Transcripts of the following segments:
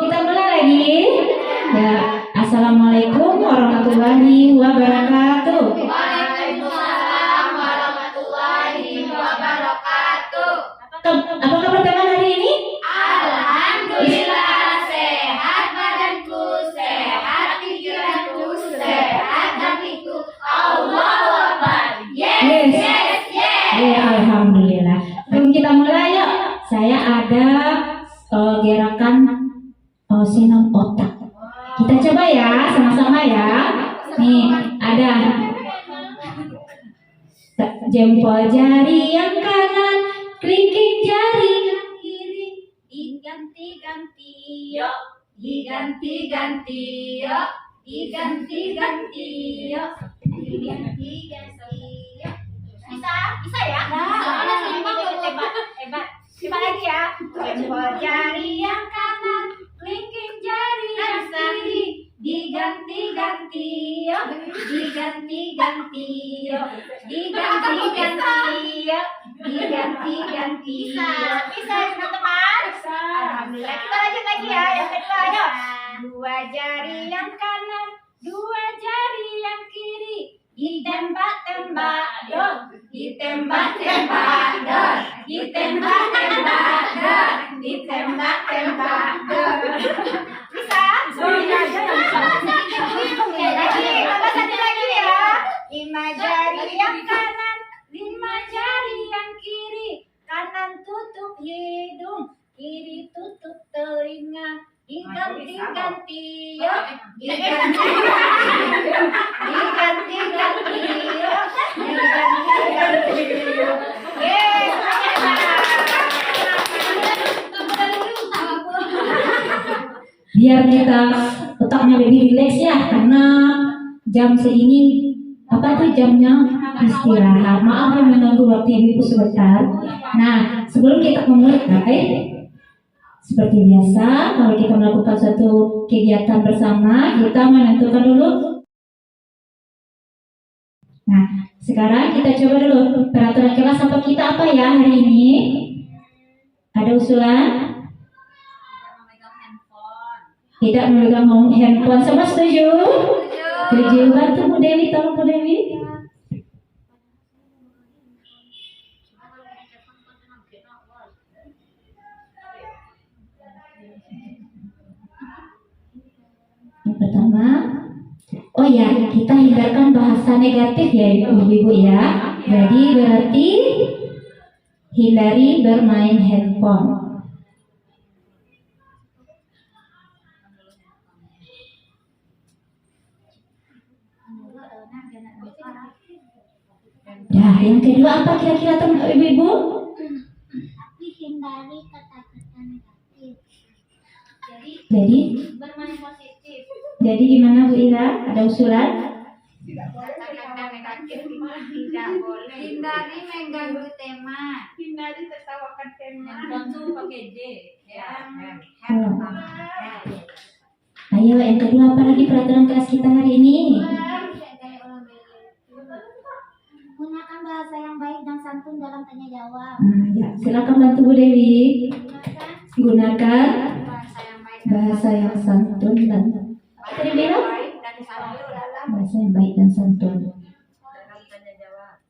Kita mulai lagi. Ya, Assalamualaikum warahmatullahi wabarakatuh. Waalaikumsalam warahmatullahi wabarakatuh. Apa kabar teman hari ini? Alhamdulillah sehat badanku, sehat pikiranku, sehat hatiku. Allahu Akbar. Yes, yes, yes. Ya, alhamdulillah. Sebelum kita mulai yuk. Saya ada gerakan senam otak. Kita coba ya, sama-sama ya. Nih, ada jempol jari yang kanan, kelingking jari yang kiri, diganti-ganti yuk, diganti-ganti yuk, diganti-ganti yuk, diganti-ganti yuk. Bisa ya? Soalnya seimbang hebat. Coba lagi ya. Jempol jari yang kanan, kelingking jari yang kiri, diganti-ganti yuk, diganti-ganti yuk, diganti-ganti yuk, diganti-ganti yuk. Bisa teman-teman? Alhamdulillah. Kita lanjut lagi ya. Yang kedua yuk. Dua jari yang kanan, dua jari yang kiri, ditembak-tembak dong, ditembak-tembak dong, ditembak-tembak dong, ditembak-tembak dong. Bisa? Lagi, tambah satu lagi ya. Lima jari yang kanan, lima jari yang kiri, kanan tutup hidung, kiri tutup telinga, diganti-ganti yuk, diganti-ganti yuk, diganti-ganti yuk, diganti-ganti yuk. Biar kita otaknya lebih rileks ya, karena jam segini apa tuh jamnya istirahat. Maaf yang mengganggu waktu ibu sebentar. Nah, sebelum kita memulai, seperti biasa, kalau kita melakukan suatu kegiatan bersama, kita menentukan dulu. Nah, sekarang kita coba dulu peraturan kelas apa kita apa ya hari ini? Ada usulan? Tidak memegang handphone. Semua setuju? Setuju. Bantu Bu Dewi, tolong Bu Dewi. Yang pertama, oh ya, kita hindarkan bahasa negatif ya ibu-ibu ya. Jadi berarti hindari bermain handphone. Nah, yang kedua apa kira-kira teman ibu-ibu? Tapi hindari kata-kata negatif. Jadi Bermain positif. Jadi gimana Bu Ira? Ada usulan? Kata-kata negatif tidak boleh. Hindari mengganggu tema. Hindari tertawakan tema. Handphone tuh pakai D. Ya. Ayo yang kedua apa lagi peraturan kelas kita hari ini? Gunakan bahasa yang baik dan santun dalam tanya jawab. Ya, silakan bantu Bu Dewi. Gunakan Bahasa yang baik bahasa yang santun dan apa tadi bilang? dan santun dalam Bahasa yang baik dan santun. tanya jawab.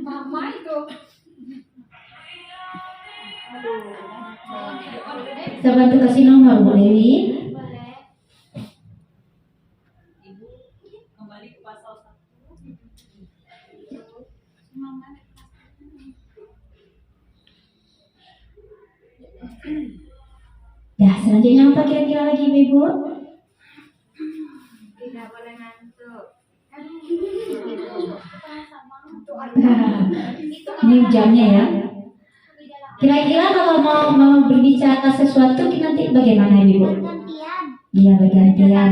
Mama itu. Saya bantu kasih nomor Bu Dewi. Kembali ke pasal 1. Ya, selanjutnya apa kira-kira lagi Ibu? Tidak boleh ngantuk. Ini jamnya ya. Kira-kira kalau mau berbicara sesuatu nanti bagaimana Ibu? Gantian. Iya, bergantian.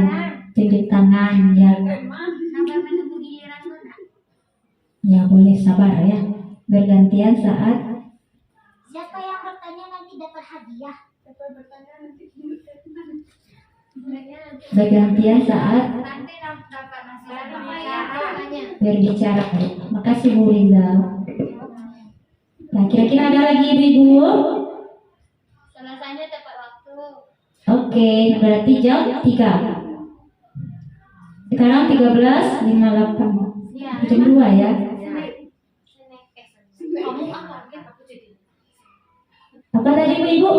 Tunjuk tangan ya. Sabar menunggu giliran Bunda. Ya, boleh sabar ya. Bergantian saat Siapa yang bertanya nanti dapat hadiah. Siapa bertanya nanti bergantian saat Nanti dapat nasihat berbicara. berbicara. Makasih Bu Rizal. Nah, kira-kira ada lagi Ibu? Selesainya tepat waktu. Oke, berarti jam 3. Sekarang 13.58. Iya. Jam 2 ya. Kamu apa? Aku jadi. Apa tadi Ibu?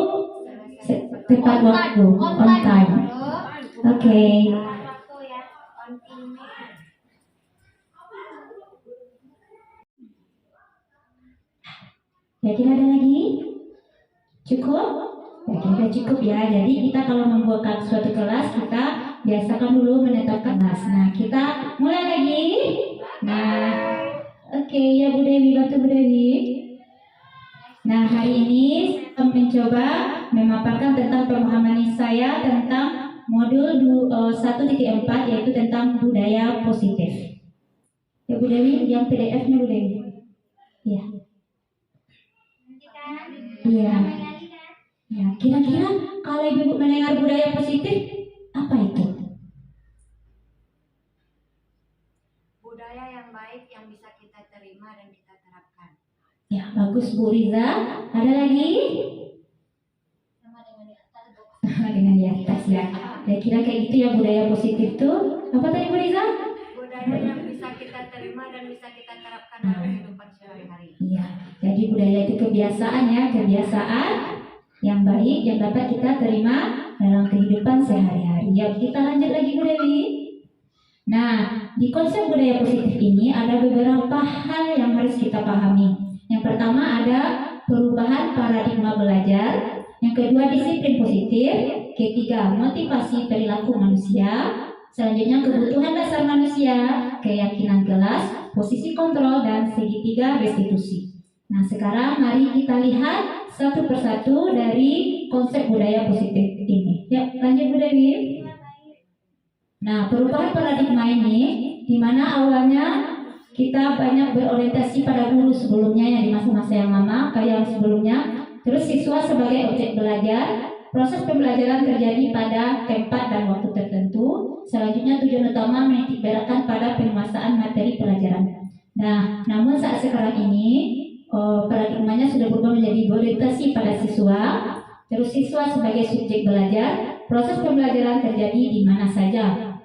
Tepat waktu, on time. Oke. Waktu ya. On time. Kira-kira ada lagi? Cukup? Kira-kira cukup ya. Jadi kita kalau membuat suatu kelas, kita biasakan dulu menetapkan kelas. Nah, kita mulai lagi. Nah, oke ya Bu Dewi, bantu Bu Dewi. Nah, hari ini saya mencoba memaparkan tentang pemahaman saya tentang modul 1.4 yaitu tentang budaya positif. Ya Bu Dewi, yang PDF-nya Bu Dewi. Iya. Iya. Ya, kira-kira kalau Ibu mendengar budaya positif, apa itu? Budaya yang baik yang bisa kita terima dan kita terapkan. Ya, bagus Bu Riza. Ada lagi? Sama dengan di atas. Dengan di atas ya. Kira-kira kayak gitu ya budaya positif tuh. Apa tadi Bu Riza? Budaya yang bisa kita terima dan bisa kita terapkan dalam kehidupan sehari-hari. Iya. Jadi budaya itu kebiasaan ya, kebiasaan yang baik yang dapat kita terima dalam kehidupan sehari-hari. Ya, kita lanjut lagi Bu Dewi. Nah, di konsep budaya positif ini ada beberapa hal yang harus kita pahami. Yang pertama ada perubahan paradigma belajar, yang kedua disiplin positif, ketiga motivasi perilaku manusia, selanjutnya kebutuhan dasar manusia, keyakinan kelas, posisi kontrol, dan segitiga restitusi. Nah, sekarang mari kita lihat satu persatu dari konsep budaya positif ini. Ya, lanjut Bu Dewi. Nah, perubahan paradigma ini di mana awalnya kita banyak berorientasi pada guru sebelumnya yang di masa-masa yang lama kayak yang sebelumnya. Terus siswa sebagai objek belajar, proses pembelajaran terjadi pada tempat dan waktu tertentu. Selanjutnya tujuan utama menitik beratkan pada penguasaan materi pelajaran. Nah, namun saat sekarang ini paradigmanya sudah berubah menjadi berorientasi pada siswa. Terus siswa sebagai subjek belajar, proses pembelajaran terjadi di mana saja.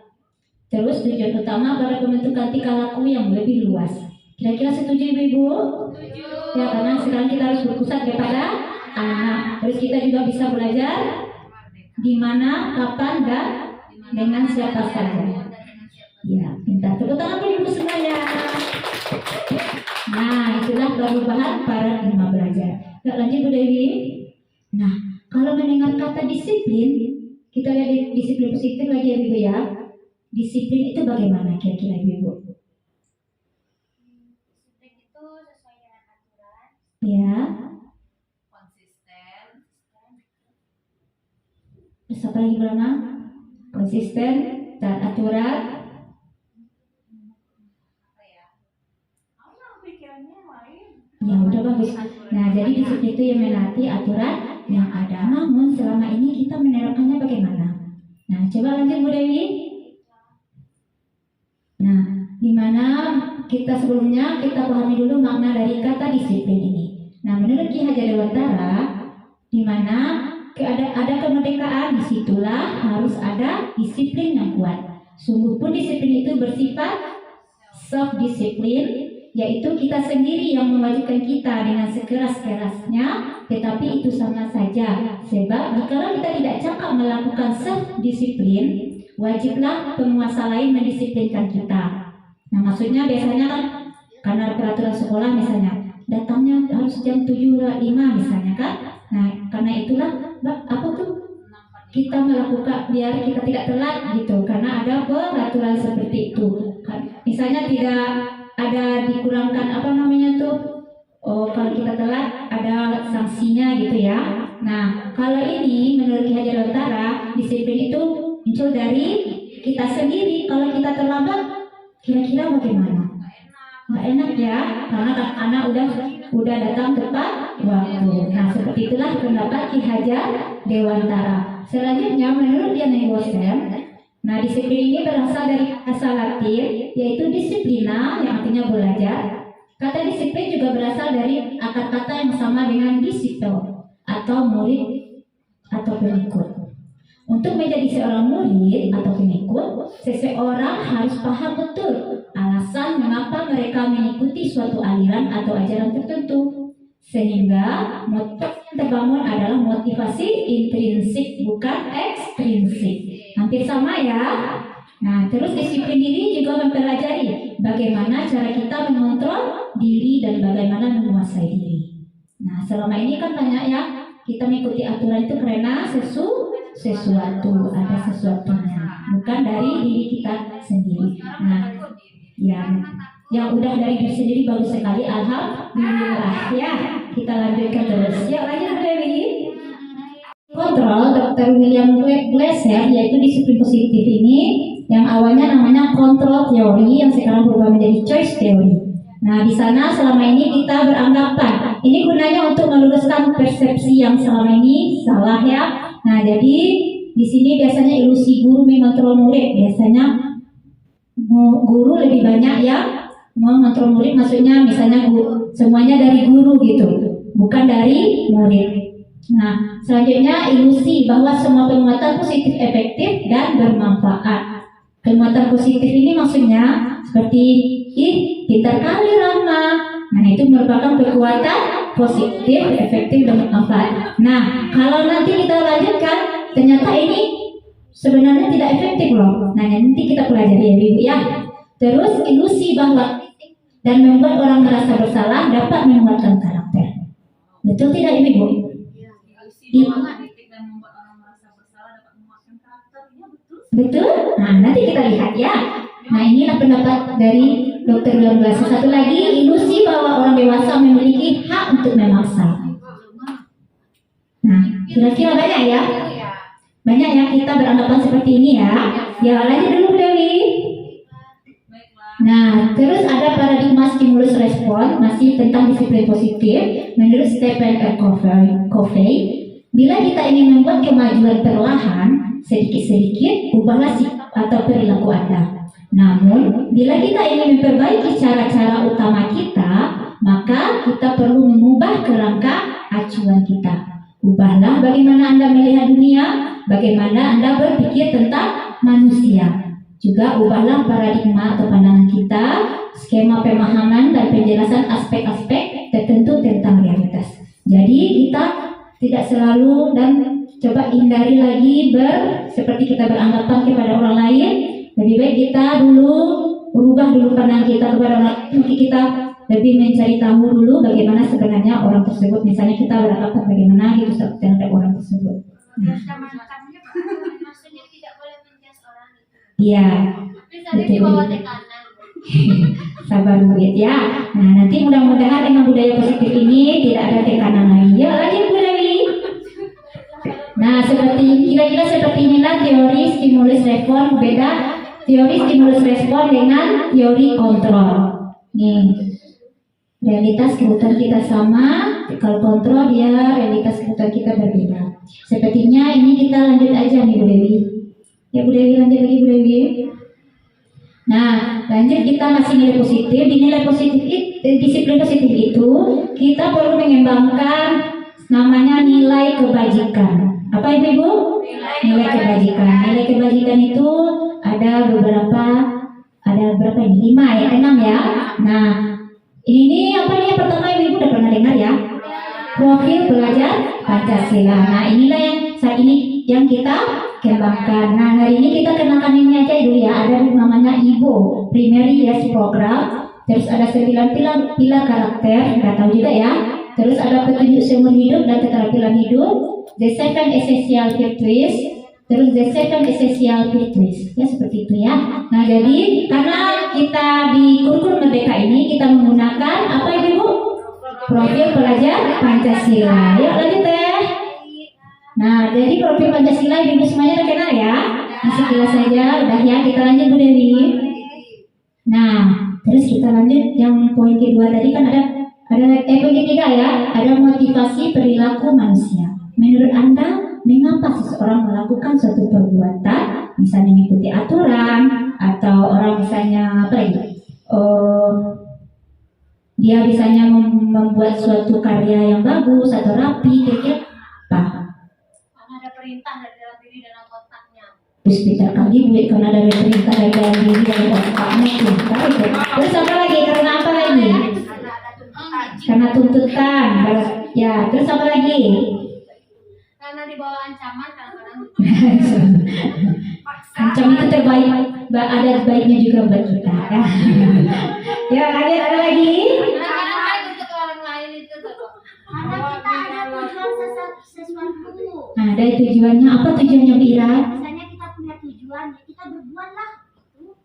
Terus tujuan utama pada pembentukan tingkah laku yang lebih luas. Kira-kira setuju Ibu? Setuju. Ya, karena sekarang kita harus berpusat kepada anak. Terus kita juga bisa belajar di mana, kapan, dan dengan siapa saja. Ya, minta tepuk tangan bagi Ibu semuanya. Nah, itulah perubahan paradigma belajar. Yuk, lanjut Bu Dewi. Nah, kalau mendengar kata disiplin, kita lihat di disiplin positif lagi ya Ibu ya. Disiplin itu bagaimana kira-kira Ibu? Disiplin itu sesuai dengan aturan, Ya, konsisten, terus apa lagi Brahma? Konsisten, taat aturan. apa ya? Pikirannya lain. Ya udah bagus. Nah, jadi disiplin itu yang menaati aturan yang ada. Namun selama ini kita menerapkannya bagaimana? Nah, coba lanjut Bu Dewi. Nah, di mana kita sebelumnya kita pahami dulu makna dari kata disiplin ini. Nah, menurut Ki Hajar Dewantara, di mana ada kemerdekaan, disitulah harus ada disiplin yang kuat. Sungguh pun disiplin itu bersifat self disiplin, yaitu kita sendiri yang mewajibkan kita dengan sekeras-kerasnya, tetapi itu sama saja. Sebab jika kita tidak cakap melakukan self disiplin, wajiblah penguasa lain mendisiplinkan kita. Nah, maksudnya biasanya kan karena peraturan sekolah misalnya datangnya harus jam 7.05 misalnya kan. Nah, karena itulah apa tuh kita melakukan biar kita tidak telat gitu, karena ada peraturan seperti itu. Misalnya tidak ada dikurangkan apa namanya tuh, kalau kita telat ada sanksinya gitu ya. Nah, kalau ini menurut Ki Hajar Dewantara, disiplin itu muncul dari kita sendiri. Kalau kita terlambat, kira-kira bagaimana? Nggak enak ya, karena anak udah datang tepat waktu. Nah, seperti itulah pendapat Ki Hajar Dewantara. Selanjutnya menurut Diana Gosem, nah disiplin ini berasal dari bahasa Latin, yaitu disiplina yang artinya belajar. Kata disiplin juga berasal dari akar kata yang sama dengan disiple atau murid atau pengikut. Untuk menjadi seorang murid atau pengikut, seseorang harus paham betul alasan mengapa mereka mengikuti suatu aliran atau ajaran tertentu. Sehingga motif yang terbangun adalah motivasi intrinsik bukan ekstrinsik. Hampir sama ya. Nah, terus disiplin diri juga mempelajari bagaimana cara kita mengontrol diri dan bagaimana menguasai diri. Nah, selama ini kan banyak ya kita mengikuti aturan itu karena sesuatu, ada sesuatunya, bukan dari diri kita sendiri. Nah, yang udah dari diri sendiri bagus sekali, alhamdulillah ya. Kita lanjutkan terus. Ya, lanjut Dewi. Kontrol Dr. William Glasser, yaitu disiplin positif ini yang awalnya namanya kontrol teori yang sekarang berubah menjadi choice teori. Nah, di sana selama ini kita beranggapan ini gunanya untuk meluruskan persepsi yang selama ini salah ya. Nah, jadi di sini biasanya ilusi guru mengontrol murid. Biasanya guru lebih banyak ya mengontrol murid, maksudnya misalnya semuanya dari guru gitu, bukan dari murid. Nah, selanjutnya ilusi bahwa semua penguatan positif efektif dan bermanfaat. Penguatan positif ini maksudnya seperti pintar kali Rama. Nah, itu merupakan kekuatan positif, efektif, dan bermanfaat. Nah, kalau nanti kita lanjutkan, ternyata ini sebenarnya tidak efektif loh. Nah, nanti kita pelajari ya Ibu ya. Terus ilusi bahwa dan membuat orang merasa bersalah dapat menguatkan karakter. Betul tidak Ibu? Dan membuat orang merasa bersalah dapat menguatkan karakternya, betul? Betul? Nah, nanti kita lihat ya. Nah, inilah pendapat dari Dr. William Glasser. Satu lagi, ilusi bahwa orang dewasa memiliki hak untuk memaksa. Nah, kira-kira banyak ya? Banyak ya kita beranggapan seperti ini ya. Ya, lanjut dulu Dewi. Nah, terus ada paradigma stimulus respon, masih tentang disiplin positif. Menurut Stephen R. Covey, bila kita ingin membuat kemajuan perlahan, sedikit-sedikit ubahlah sikap atau perilaku Anda. Namun, bila kita ingin memperbaiki cara-cara utama kita, maka kita perlu mengubah kerangka acuan kita. Ubahlah bagaimana Anda melihat dunia, bagaimana Anda berpikir tentang manusia. Juga ubahlah paradigma atau pandangan kita, skema pemahaman dan penjelasan aspek-aspek tertentu tentang realitas. Jadi kita tidak selalu dan coba hindari lagi seperti kita beranggapan kepada orang lain. Lebih baik kita dulu berubah dulu pandangan kita kepada orang lain. Mungkin kita lebih mencari tahu dulu bagaimana sebenarnya orang tersebut. Misalnya kita beranggapan bagaimana gitu terhadap orang tersebut. Nah. Maksudnya tidak boleh menjudge orang itu. Iya. Tapi di bawah tekanan. Sabar murid ya. Nah, nanti mudah-mudahan dengan budaya positif ini tidak ada tekanan lagi. Yuk lanjut Bu Dewi. Nah, kira-kira seperti inilah teori stimulus respon. Beda teori stimulus respon dengan teori kontrol. Nih, realitas kebutuhan kita sama. Kalau kontrol dia realitas kebutuhan kita berbeda. Sepertinya ini kita lanjut aja nih Bu Dewi. Ya Bu Dewi, lanjut lagi Bu Dewi. Nah, lanjut kita masih nilai positif. Di nilai positif disiplin positif itu kita perlu mengembangkan namanya nilai kebajikan. Apa itu Ibu? Nilai kebajikan. Nilai kebajikan itu ada berapa ini? 5 ya, 6 ya. Nah, ini apa nih yang pertama Ibu udah pernah dengar ya? Profil pelajar Pancasila. Nah, inilah yang saat ini yang kita kembangkan. Nah, hari ini kita kenakan ini aja dulu ya. Ada namanya IBO, Primary Yes Program. Terus ada 9 pilar karakter, nggak tahu juga ya. Terus ada petunjuk seumur hidup dan keterampilan hidup. The 7 Essential Virtues. Terus the 7 Essential Virtues. Ya seperti itu ya. Nah, jadi karena kita di kurikulum Merdeka ini kita menggunakan apa itu Bu? Profil pelajar Pancasila. Yuk lanjut teh. Nah, jadi profil Pancasila Ibu semuanya udah kenal ya? Masih jelas saja, udah ya. Kita lanjut Bu Dewi. Nah, terus kita lanjut yang poin kedua tadi kan ada poin ketiga ya, ada motivasi perilaku manusia. Menurut Anda, mengapa seseorang melakukan suatu perbuatan, misalnya mengikuti aturan atau orang misalnya apa lagi? dia bisanya membuat suatu karya yang bagus atau rapi, kira-kira apa? Karena ada perintah dari dalam diri dan otaknya. Terus kita kali buat karena ada perintah dari dalam diri dan otaknya tuh. Terus apa lagi? Karena apa lagi? Karena tuntutan. Ya, terus apa lagi? Karena di bawah ancaman kadang-kadang. Ancam itu terbaik, ada baiknya juga buat kita. Ya, ada lagi. Kadang-kadang baik untuk orang lain itu tuh. Karena kita ada tujuan sesuatu. Nah, ada tujuannya. Apa tujuannya Bira? Misalnya kita punya tujuan, ya kita berbuatlah.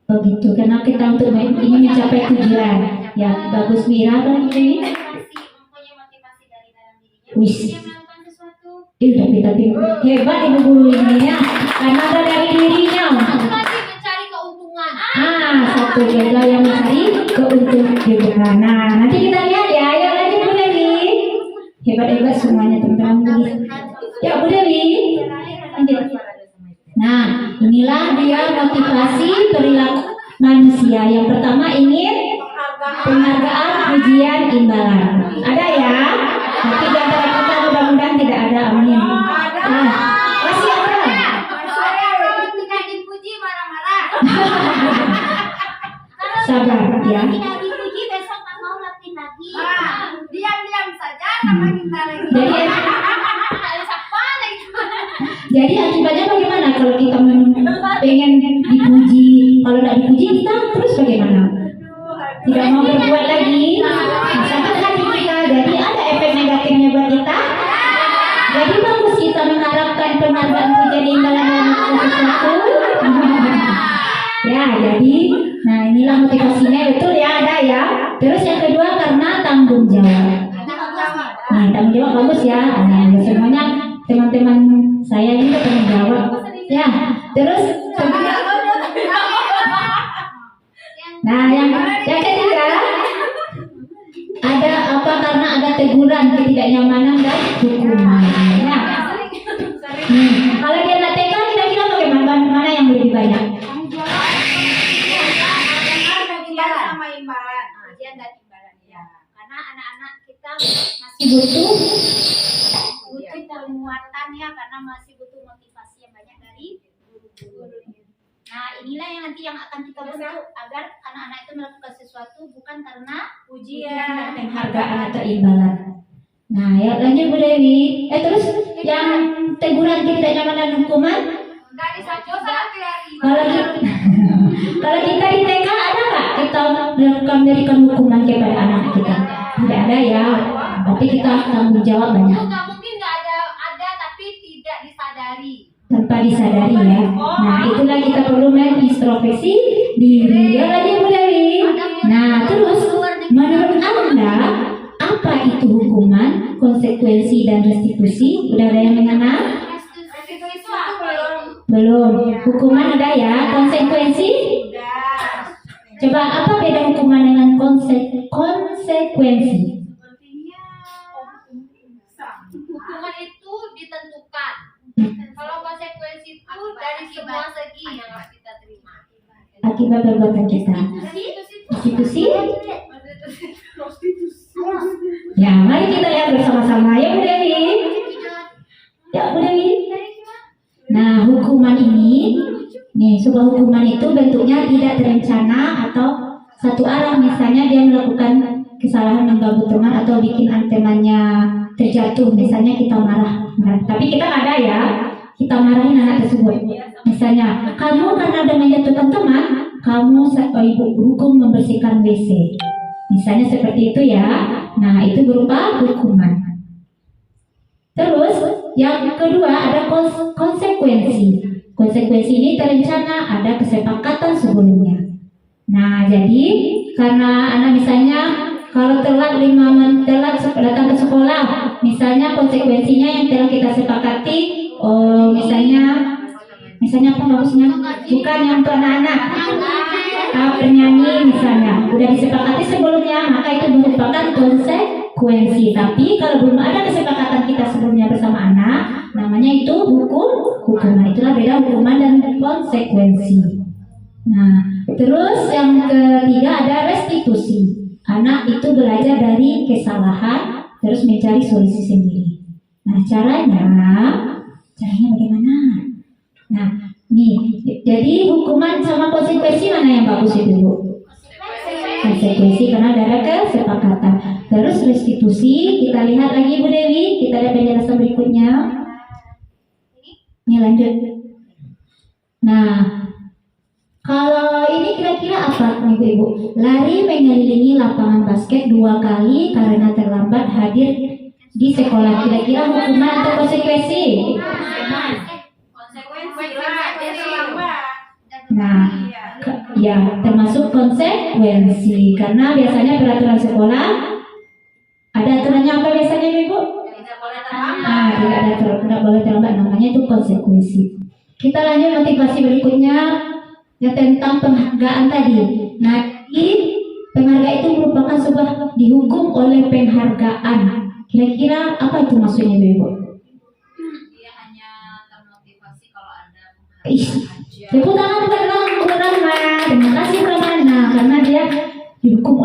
Begitu, karena kita untuk ingin mencapai tujuan. Ya, bagus Bira. Apa lagi? Mempunyai motivasi dari dalam dirinya. Wis. Dia melakukan sesuatu. Tapi hebat ibu guru ini ya, karena ada dari dirinya. Satu lagi mencari keuntungan. Satu juga yang mencari keuntungan juga. Nah, nanti kita lihat ya. Ayo lagi Bu Dewi. Hebat semuanya teman-teman. Ya Bu Dewi. Lanjut. Nah, inilah dia motivasi perilaku manusia. Yang pertama ingin penghargaan, pujian, imbalan. Ada ya? Tapi di antara kita mudah-mudahan tidak ada, amin. Nah, masih ada. Kalau tidak dipuji marah-marah. Sabar ya. Kalau tidak dipuji besok tak mau latih lagi. Diam-diam saja sama kita lagi. Jadi akibatnya bagaimana kalau kita pengen dipuji, kalau tidak dipuji kita terus bagaimana? Tidak mau berbuat lagi, sakit hati kita. Jadi ada efek negatifnya buat kita. Jadi bagus kita mengharapkan penghargaan, pujian, imbalan dalam sesuatu. Ya, jadi, nah inilah motivasinya, betul ya, ada ya. Terus yang kedua karena tanggung jawab. Nah, tanggung jawab bagus ya. Nah, semuanya teman-teman saya ini tanggung jawab. Ya, terus nah yang ketiga ada apa? Karena ada teguran, ketidaknyamanan dan hukuman. Nah, kalau dia NTK kira-kira bagaimana? Mana yang lebih banyak? Sama imbalan. Dia dan imbalan ya. Karena anak-anak kita masih Butuh butuh penguatan ya, karena masih butuh motivasi yang banyak dari guru-gurunya. Nah, inilah yang nanti yang akan kita bentuk agar anak-anak itu melakukan sesuatu bukan karena pujian dan penghargaan atau imbalan. Nah, ya lanjut Bu Dewi. Terus yang teguran, ketidaknyamanan dan hukuman. dari satu lagi. Kalau kita di TK ada nggak kita memberikan hukuman kepada anak kita? Tidak ada ya. Tapi kita tanggung jawab banyak. Nggak mungkin nggak ada tapi tidak disadari. Tanpa disadari ya. Nah, itulah kita perlu mengintrospeksi diri. Ya lagi Bu Dewi. Nah, terus menurut Anda apa itu hukuman, konsekuensi dan restitusi? Udah ada yang mengenal? Belum. Hukuman ada ya, konsekuensi? Coba apa beda hukuman dengan konsekuensi? Hukuman itu ditentukan. Kalau konsekuensi itu dari semua segi yang harus kita terima. Akibat perbuatan kita. Restitusi? Ya, mari kita lihat bersama-sama ya Bu Dewi. Ya Bu Dewi. Nah, hukuman ini, sebuah hukuman itu bentuknya tidak terencana atau satu arah. Misalnya dia melakukan kesalahan mengganggu teman atau bikin temannya terjatuh. Misalnya kita marah. Tapi kita nggak ada ya. Kita marahin anak tersebut. Misalnya, kamu karena udah menjatuhkan teman, kamu ibu hukum membersihkan WC. Misalnya seperti itu ya. Nah, itu berupa hukuman. Terus yang kedua ada konsekuensi. Konsekuensi ini terencana, ada kesepakatan sebelumnya. Nah, jadi karena anak misalnya kalau telat 5 menit datang ke sekolah, misalnya konsekuensinya yang telah kita sepakati, misalnya apa bagusnya? Bukan yang untuk anak-anak, bernyanyi misalnya, udah disepakati sebelumnya, maka itu merupakan konsekuensi. Tapi kalau belum ada kesepakatan kita sebelumnya bersama anak, namanya itu hukuman. Itulah beda hukuman dan konsekuensi. Nah, terus yang ketiga ada restitusi. Anak itu belajar dari kesalahan, terus mencari solusi sendiri. Nah, caranya bagaimana? Nah, nih, jadi hukuman sama konsekuensi mana yang bagus itu, Bu? Konsekuensi karena ada kesepakatan. Terus restitusi, kita lihat lagi Bu Dewi, kita lihat penjelasan berikutnya. Ini lanjut. Nah, kalau ini kira-kira apa Ibu? Lari mengelilingi lapangan basket 2 kali karena terlambat hadir di sekolah. Kira-kira hukuman atau konsekuensi? Nah, ya termasuk konsekuensi karena biasanya peraturan sekolah ada aturannya apa biasanya Ibu? Tidak boleh terlambat, namanya itu konsekuensi. Kita lanjut motivasi berikutnya ya tentang penghargaan tadi. Nah, penghargaan itu merupakan sebuah dihukum oleh penghargaan. Kira-kira apa itu maksudnya Ibu? Dia hanya termotivasi kalau ada Ih, penghargaan. tepuk tangan untuk Rama. Terima kasih Ramana karena dia dihukum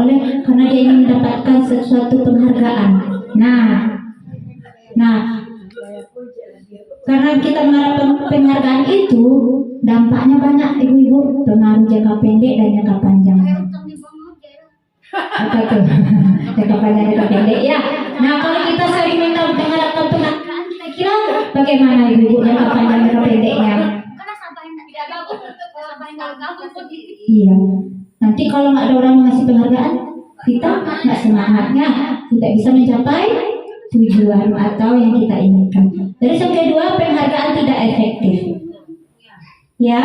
karena dia ingin mendapatkan sesuatu penghargaan. Nah, karena kita mengharapkan penghargaan itu dampaknya banyak Ibu-ibu, pengaruh jangka pendek dan jangka panjang. Apa tuh? Jangka panjang jangka pendek ya. Nah, kalau kita sering mengharapkan penghargaan, kira-kira bagaimana Ibu jangka panjang jangka pendeknya? Tidak bagus untuk sampai ganggu posisi. Iya. Nanti kalau nggak ada orang mengasih penghargaan, kita nggak semangatnya, tidak bisa mencapai tujuan atau yang kita inginkan. Terus yang kedua, penghargaan tidak efektif. Ya,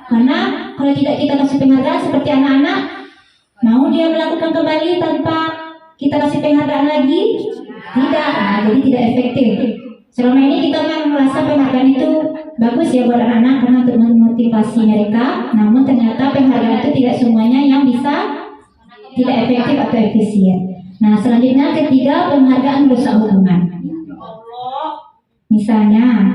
karena kalau tidak kita kasih penghargaan seperti anak-anak, mau dia melakukan kembali tanpa kita kasih penghargaan lagi? Tidak, nah, jadi tidak efektif. Selama ini kita memang merasa penghargaan itu bagus ya buat anak-anak karena untuk memotivasi mereka, namun ternyata penghargaan itu tidak semuanya yang bisa tidak efektif atau efisien. Nah, selanjutnya ketiga, penghargaan merusak hubungan. Misalnya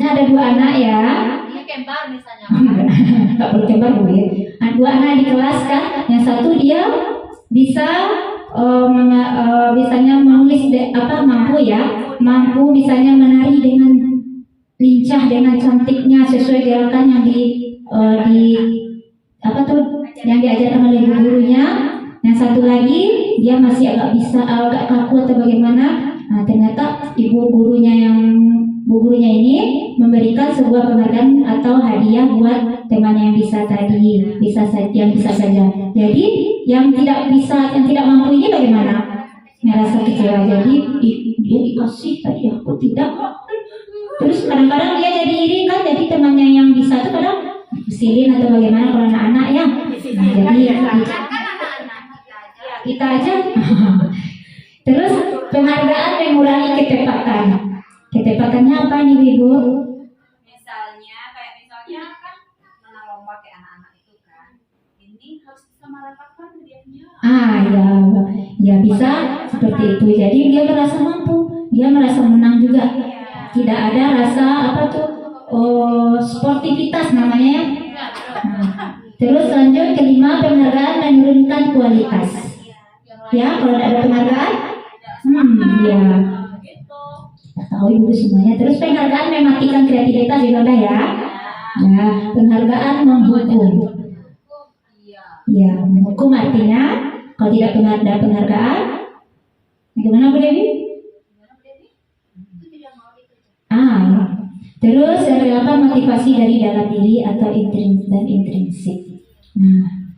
ada 2 anak ya. Ini kembar misalnya. Nggak perlu kembar Bu ya. 2 anak di kelas kan, yang satu dia bisa misalnya menulis mampu misalnya menari dengan lincah dengan cantiknya sesuai gerakan yang yang diajarkan oleh gurunya. Yang satu lagi dia masih agak kaku atau bagaimana. Nah, ternyata bu gurunya ini memberikan sebuah penghargaan atau hadiah buat temannya yang bisa saja. Jadi yang tidak mampu ini bagaimana? Merasa kecewa. Jadi dia dikasih tadi aku tidak. Terus kadang-kadang dia jadi iri kan, jadi temannya yang bisa itu kadang silin atau bagaimana kalau anak-anak ya. Nah, jadi kita aja. Terus penghargaan mengurangi ketepatan. Ketepatannya apa nih Ibu? Misalnya kan menang lomba kayak anak-anak itu kan, ini harus bisa merapatkan hadiahnya. Ya bisa seperti itu. Jadi dia merasa mampu, dia merasa menang juga. Tidak ada rasa sportivitas namanya. Terus lanjut kelima, penghargaan menurunkan kualitas. Ya, kalau tidak ada penghargaan, ya. Tahu Ibu semuanya. Terus penghargaan mematikan kreativitas juga ya. Ya, penghargaan menghukum. Ya, menghukum artinya kalau tidak ada penghargaan, bagaimana Bu Dewi? Ya. Terus yang apa motivasi dari dalam diri atau intrinsik. Nah,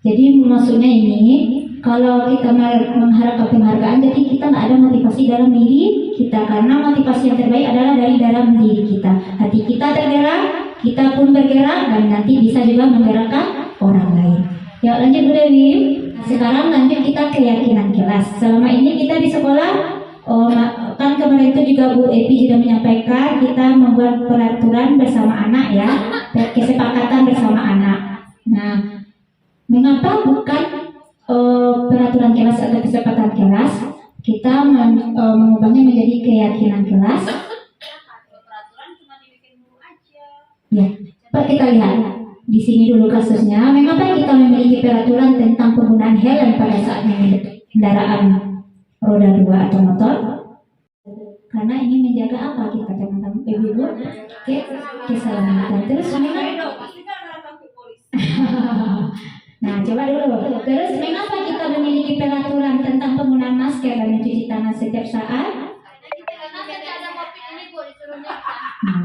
jadi maksudnya ini kalau kita mengharapkan penghargaan, jadi kita nggak ada motivasi dalam diri kita karena motivasi yang terbaik adalah dari dalam diri kita. Hati kita tergerak, kita pun bergerak dan nanti bisa juga menggerakkan orang lain. Ya lanjut Bu Dewi. Sekarang lanjut kita keyakinan kelas. Selama ini kita di sekolah kan kemarin itu juga Bu Epi sudah menyampaikan kita membuat peraturan bersama anak ya, kesepakatan bersama anak. Nah, mengapa bukan peraturan kelas atau kesepakatan kelas, kita mengubahnya menjadi keyakinan kelas? Peraturan cuma dibikin dulu aja. Ya, Pak kita lihat. di sini dulu kasusnya. Mengapa kita memiliki peraturan tentang penggunaan helm pada saat mengendarai kendaraan roda 2 atau motor? Karena ini menjaga apa kita teman-teman ibu-ibu? Keselamatan. Terus nah, coba dulu. Terus mengapa kita memiliki peraturan tentang penggunaan masker dan mencuci tangan setiap saat? Karena kita ada kopi ini Bu disuruh nyata. Nah,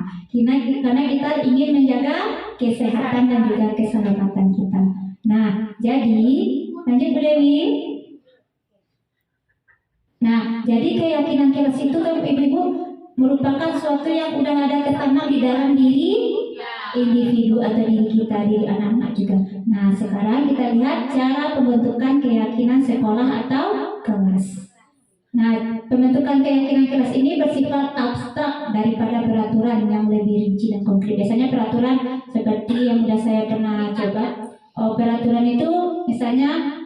karena kita ingin menjaga kesehatan dan juga keselamatan kita. Nah, jadi lanjut Bu Dewi. Nah, jadi keyakinan kelas itu ibu-ibu merupakan suatu yang udah ada tertanam di dalam diri individu atau diri kita, diri anak-anak juga. Nah, sekarang kita lihat cara pembentukan keyakinan sekolah atau kelas. Nah, pembentukan keyakinan kelas ini bersifat abstrak daripada peraturan yang lebih rinci dan konkret. Biasanya peraturan seperti yang sudah saya pernah coba. Peraturan itu misalnya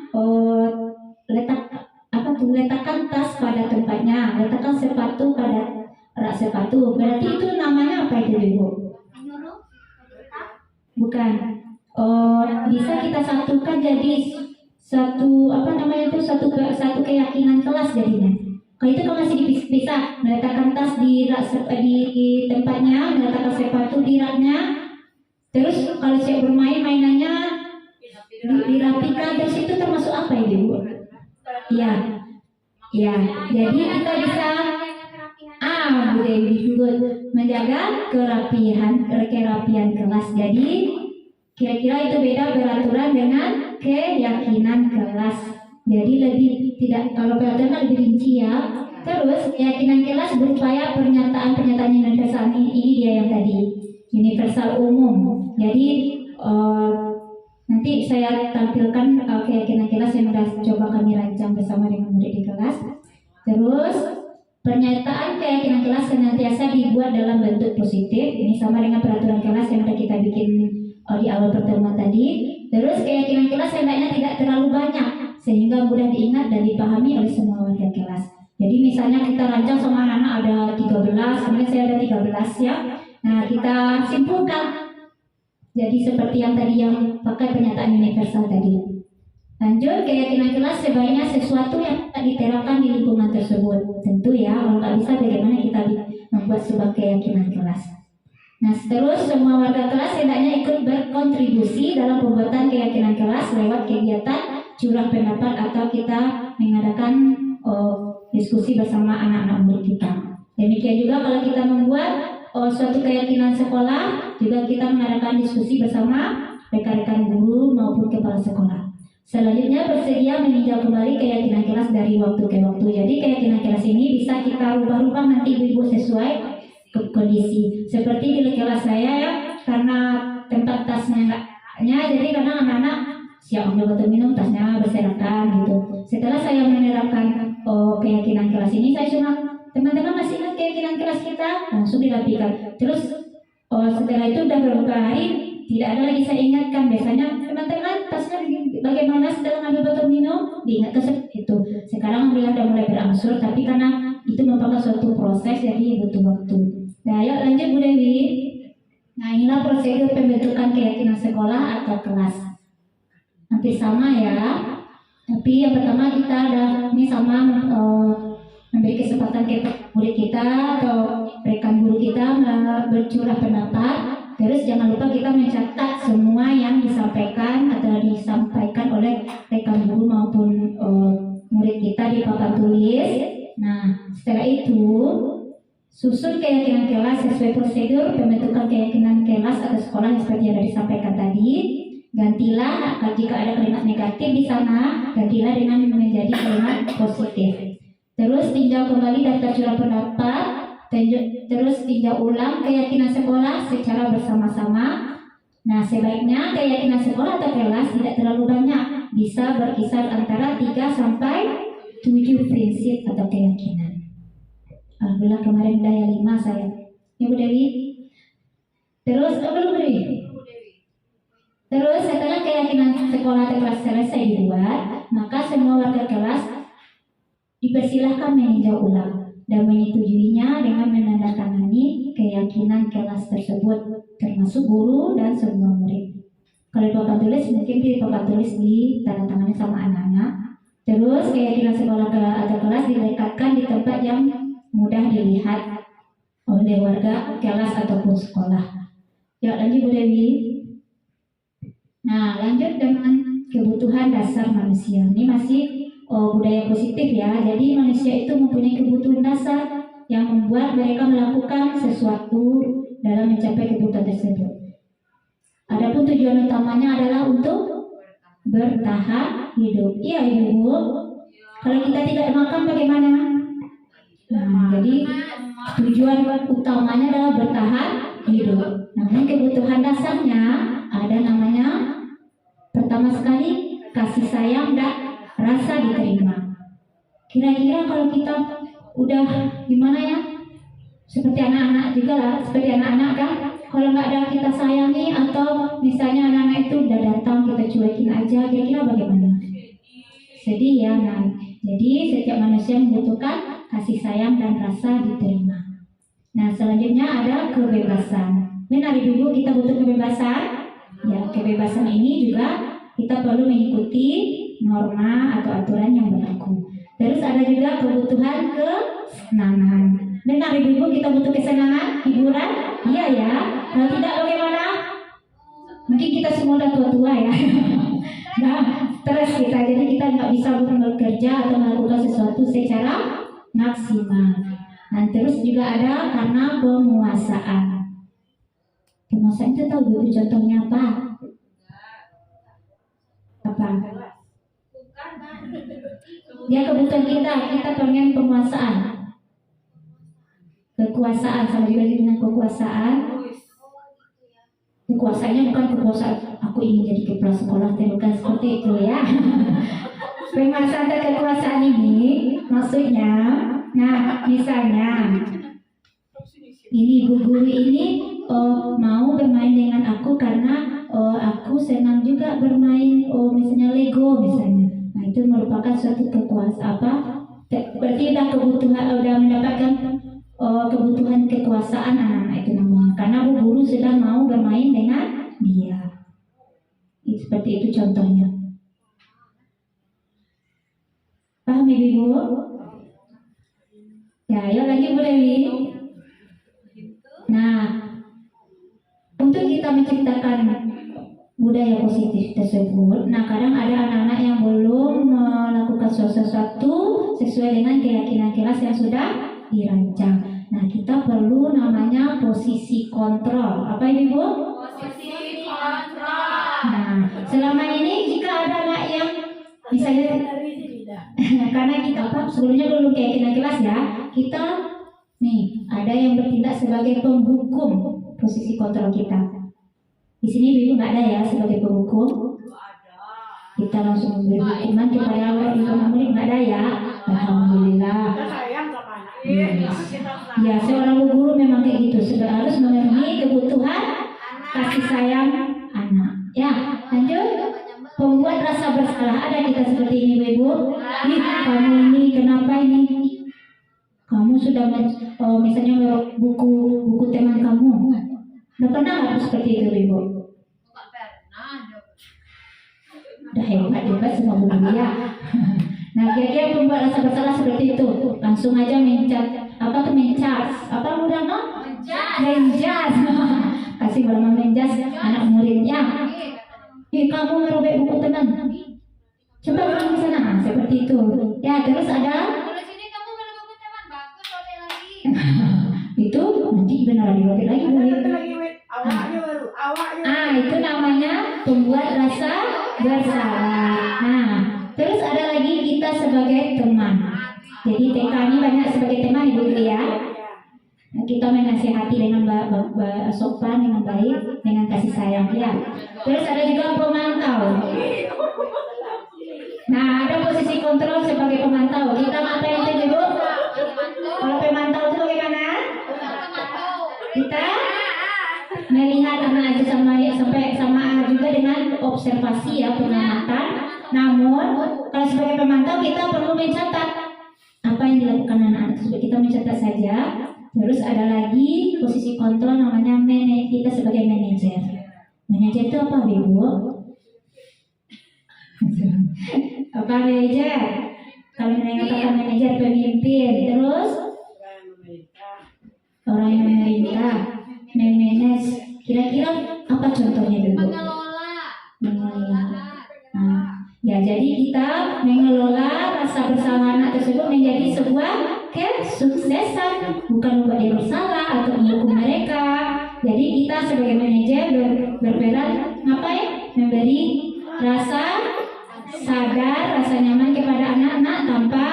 letakkan tas pada tempatnya, letakkan sepatu pada rak sepatu. Berarti itu namanya apa itu Ibu? Bukan. Bisa kita satukan jadi satu satu keyakinan kelas jadinya. Kalau itu kan masih bisa meletakkan tas di tempatnya, meletakkan sepatu di raknya. Terus kalau saya bermain mainannya dirapikan, terus itu termasuk apa Ibu? Iya. Ya, jadi kita bisa Bu Dewi menjaga kerapian kelas. Jadi kira-kira itu beda peraturan dengan keyakinan kelas. Jadi lebih tidak, kalau peraturan lebih rinci ya. Terus keyakinan kelas berupaya pernyataan universal ini dia yang tadi universal umum. Jadi nanti saya tampilkan keyakinan kelas yang sudah coba kami rancang bersama dengan murid di kelas. Terus pernyataan keyakinan kelas senantiasa dibuat dalam bentuk positif. Ini sama dengan peraturan kelas yang sudah kita bikin di awal pertemuan tadi. Terus keyakinan kelas hendaknya tidak terlalu banyak sehingga mudah diingat dan dipahami oleh semua warga kelas. Jadi misalnya kita rancang sama anak-anak ada 13, kemudian saya ada 13 ya. Nah, kita simpulkan. Jadi seperti yang tadi yang pakai pernyataan universal tadi. Lanjut, keyakinan kelas sebaiknya sesuatu yang tak diterapkan di lingkungan tersebut. Tentu ya, kalau nggak bisa bagaimana kita membuat sebuah keyakinan kelas. Nah, terus semua warga kelas hendaknya ikut berkontribusi dalam pembuatan keyakinan kelas lewat kegiatan curah pendapat atau kita mengadakan diskusi bersama anak-anak murid kita. Demikian juga kalau kita membuat suatu keyakinan sekolah, juga kita mengadakan diskusi bersama rekan-rekan guru maupun kepala sekolah. Selanjutnya bersedia meninjau kembali keyakinan kelas dari waktu ke waktu. Jadi keyakinan kelas ini bisa kita rubah-rubah nanti ibu sesuai ke kondisi. Seperti di kelas saya ya, karena tempat tasnya enggaknya, jadi kadang anak-anak siap ambil botol minum, tasnya berserakan gitu. Setelah saya menerapkan keyakinan kelas ini, saya cuma teman-teman masih ingat keyakinan kelas kita, langsung dirapikan. Terus setelah itu udah beberapa hari tidak ada lagi saya ingatkan. Biasanya teman-teman tasnya bagaimana setelah ngambil botol minum, diingatkan seperti itu. Sekarang alhamdulillah udah mulai berangsur, tapi karena itu merupakan suatu proses jadi butuh waktu. Nah, yuk lanjut Bu Dewi. Nah, inilah prosedur pembentukan keyakinan sekolah atau kelas. Hampir sama ya. Tapi yang pertama kita ada ini sama memberi kesempatan ke murid kita atau rekan guru kita bercurah pendapat. Terus jangan lupa kita mencatat semua yang disampaikan oleh rekan guru maupun murid kita di papan tulis. Nah, setelah itu susun keyakinan kelas sesuai prosedur pembentukan keyakinan kelas atau sekolah seperti yang sudah disampaikan tadi. Gantilah jika ada kalimat negatif di sana, gantilah dengan menjadi kalimat positif. Terus tinjau kembali daftar curah pendapat, terus tinjau ulang keyakinan sekolah secara bersama-sama. Nah, sebaiknya keyakinan sekolah atau kelas tidak terlalu banyak, bisa berkisar antara 3 sampai 7 prinsip atau keyakinan. Alhamdulillah kemarin udah yang 5 saya. Ya Bu Dewi. Terus belum Bu Dewi? Terus setelah keyakinan sekolah atau kelas selesai dibuat, maka semua warga kelas dipersilahkan meninjau ulang dan menyetujuinya dengan menandatangani keyakinan kelas tersebut, termasuk guru dan semua murid. Kalau papan tulis mungkin di papan tulis di tanda tangannya sama anak-anak. Terus keyakinan sekolah atau kelas dilekatkan di tempat yang mudah dilihat oleh warga kelas ataupun sekolah. Ya, lanjut Bu Dewi. Nah, lanjut dengan kebutuhan dasar manusia. Ini masih budaya positif ya. Jadi manusia itu mempunyai kebutuhan dasar yang membuat mereka melakukan sesuatu dalam mencapai kebutuhan tersebut. Adapun tujuan utamanya adalah untuk bertahan hidup. Iya Ibu. Kalau kita tidak makan bagaimana? Nah, jadi tujuan utamanya adalah bertahan hidup. Namun kebutuhan dasarnya ada namanya pertama sekali kasih sayang dan rasa diterima. Kira-kira kalau kita udah gimana ya? Seperti anak-anak juga lah, seperti anak-anak kan? Kalau nggak ada kita sayangi atau misalnya anak-anak itu udah datang kita cuekin aja, kira-kira bagaimana? Sedih ya. Nah, jadi setiap manusia membutuhkan kasih sayang dan rasa diterima. Nah, selanjutnya ada kebebasan. Benar Ibu, kita butuh kebebasan. Ya, kebebasan ini juga kita perlu mengikuti norma atau aturan yang berlaku. Terus ada juga kebutuhan kesenangan. Benar Ibu, kita butuh kesenangan, hiburan? Iya ya. Kalau tidak bagaimana? Mungkin kita semua udah tua-tua ya. Nah, stres kita, jadi kita nggak bisa bekerja atau melakukan sesuatu secara maksimal. Nah, terus juga ada karena penguasaan. Penguasaan itu tahu Bu contohnya apa? Apa? Ya kebutuhan kita pengen penguasaan. Kekuasaan, sama juga dengan kekuasaan. Kekuasaannya bukan kekuasaan aku ingin jadi kepala sekolah, bukan seperti itu ya. Penguasaan dan kekuasaan ini maksudnya, nah misalnya ini ibu guru ini mau bermain dengan aku karena aku senang juga bermain misalnya Lego misalnya. Nah itu merupakan suatu kekuasaan apa? Berarti udah kebutuhan, udah mendapatkan kebutuhan kekuasaan anak-anak itu namanya. Karena bu guru sudah mau bermain dengan dia. Seperti itu contohnya. Paham Ibu? Ya, ayo lagi Bu Dewi. Nah, untuk kita menciptakan budaya positif tersebut, nah kadang ada anak-anak yang belum melakukan sesuatu sesuai dengan keyakinan kelas yang sudah dirancang. Nah, kita perlu namanya posisi kontrol. Apa ini Bu? Posisi kontrol. Nah, selama ini jika ada anak yang misalnya karena kita apa sebelumnya belum keyakinan kelas ya, kita nih ada yang bertindak sebagai penghukum posisi kontrol kita. Di sini Ibu nggak ada ya sebagai penghukum. Kita langsung memberi hukuman kepada murid nggak ada ya. Alhamdulillah. Ya, seorang guru memang kayak gitu, sudah harus memenuhi kebutuhan kasih sayang anak. Ya, lanjut. Pembuat rasa bersalah, ada kita seperti ini Ibu. Ih, kamu ini kenapa ini? Kamu sudah misalnya buku teman kamu. Udah pernah nggak seperti itu Ibu? Bukan pernah. Udah hebat juga semua guru ya. Nah, kira-kira pembuat rasa bersalah seperti itu, langsung aja apa tuh mencas? Apa udah no? Menjas. Kasih bernama menjas anak muridnya. Kamu merobek buku teman. Coba kamu di sana, seperti itu. Ya, terus ada. Kalau sini kamu merobek buku teman, bagus robek lagi. Itu nanti benar dirobek lagi Bu. Awaknya baru, awaknya. Itu namanya pembuat rasa bersalah. Nah, terus ada lagi kita sebagai teman. Jadi TK ini banyak sebagai teman Ibu ya. Nah, kita menasihati dengan sopan, dengan baik, dengan kasih sayang ya. Terus ada juga pemantau. Nah, ada posisi kontrol sebagai pemantau. Kita ngapain itu Ibu? Kalau pemantau itu bagaimana? Kita melihat anak itu sampai sama juga dengan observasi ya, pengamatan. Namun kalau sebagai pemantau kita perlu mencatat apa yang dilakukan anak-anak tersebut. Kita mencatat saja. Terus ada lagi posisi kontrol namanya kita sebagai manajer. Manajer itu apa, Ibu? Apa manajer? Kalau mengatakan manajer pemimpin, terus orang yang memerintah, memanage. Kira-kira apa contohnya, Ibu? Mengelola. Mengelola. Nah, ya jadi kita mengelola rasa bersalah anak tersebut menjadi sebuah kesuksesan, bukan membuat dia bersalah atau menghukum mereka. Jadi kita sebagai manajer berperan ngapain? Memberi rasa sadar, rasa nyaman kepada anak-anak tanpa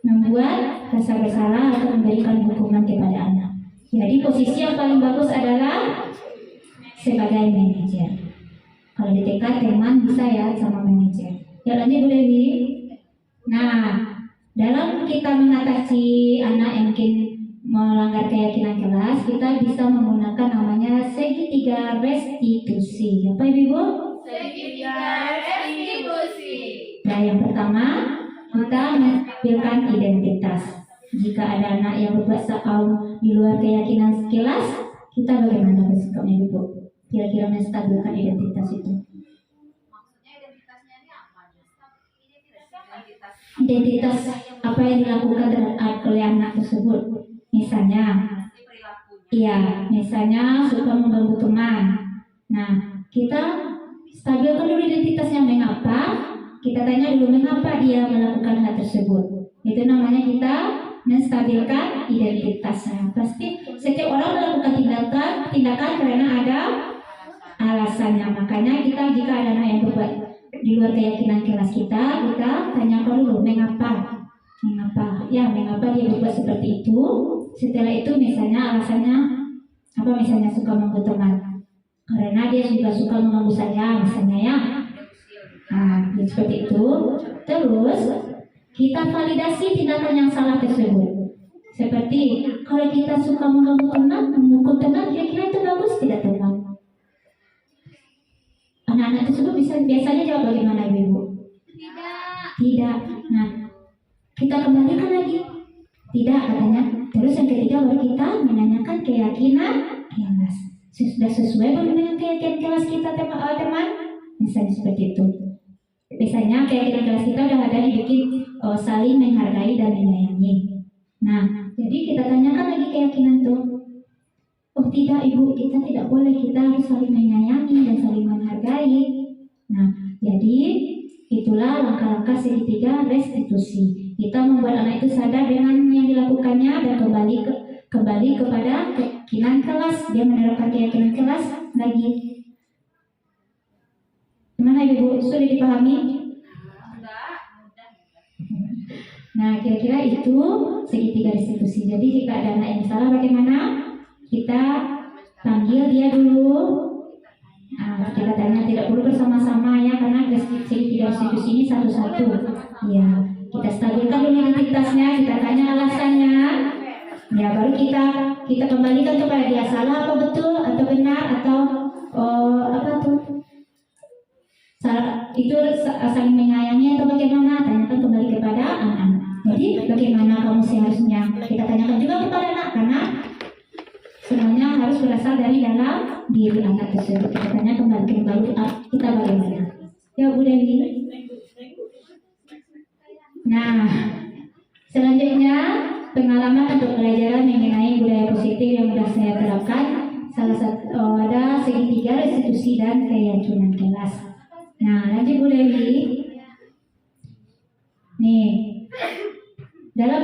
membuat rasa bersalah atau memberikan hukuman kepada anak. Jadi posisi yang paling bagus adalah sebagai manajer. Kalau di TK teman bisa ya sama manajer. Ya lanjut Bu Dewi. Nah, dalam kita mengatasi anak yang mungkin melanggar keyakinan kelas, kita bisa menggunakan namanya segitiga restitusi. Apa Ibu? Segitiga restitusi. Nah, yang pertama kita menampilkan identitas. Jika ada anak yang berbuat salah di luar keyakinan kelas, kita bagaimana bersikapnya Ibu? Kira-kira menstabilkan identitas itu. Maksudnya identitasnya ini apa? Identitas Identitas apa yang dilakukan oleh anak tersebut. Misalnya, perilakunya. iya, misalnya suka mengganggu teman. Nah, kita stabilkan dulu identitasnya. Mengapa? Kita tanya dulu mengapa dia melakukan hal tersebut. Itu namanya kita menstabilkan identitasnya. Pasti setiap orang melakukan tindakan karena ada alasannya. Makanya kita jika ada anak yang berbuat di luar keyakinan kelas kita tanyakan dulu mengapa dia berbuat seperti itu. Setelah itu misalnya alasannya apa, misalnya suka mengganggu teman karena dia juga suka mengganggu saya misalnya ya. Nah, seperti itu. Terus kita validasi tindakan yang salah tersebut. Seperti kalau kita suka mengganggu teman, memukul teman, kira-kira itu bagus tidak teman? Anak-anak tersebut biasanya jawab bagaimana Ibu? Tidak. Nah, kita kembalikan lagi. Tidak katanya. Terus yang ketiga baru kita menanyakan keyakinan kelas. Sudah sesuai dengan keyakinan kelas kita teman? Misalnya seperti itu. Biasanya keyakinan kelas kita udah ada dibikin saling menghargai dan menyayangi. Nah, jadi kita tanyakan lagi keyakinan tuh. Oh tidak Ibu, kita tidak boleh, kita harus saling menyayangi dan saling menghargai. Nah, jadi itulah langkah-langkah segitiga restitusi. Kita membuat anak itu sadar dengan yang dilakukannya dan kembali kepada keyakinan kelas. Dia menerapkan keyakinan kelas lagi. Gimana Ibu? Sudah dipahami? Nah, kira-kira itu segitiga restitusi. Jadi jika ada anak yang salah bagaimana? Kita panggil dia dulu. Nah, kita tanya tidak perlu bersama-sama ya, karena segitiga restitusi ini satu-satu. Ya, kita stabilkan dulu identitasnya, kita tanya alasannya. Ya, baru kita kembalikan kepada dia salah apa betul atau benar atau apa tuh? Salah itu saling menyayangi atau bagaimana? Tanyakan kembali kepada anak-anak. Jadi bagaimana kamu seharusnya? Kita tanyakan juga kepada anak karena semuanya harus berasal dari dalam diri anak tersebut. Kita tanya kembali kita bagaimana? Ya Bu Dewi. Nah, selanjutnya pengalaman untuk pelajaran mengenai budaya positif yang sudah saya terapkan. Salah satu ada segitiga restitusi dan keyakinan kelas. Nah, lanjut Bu Dewi. Nih, dalam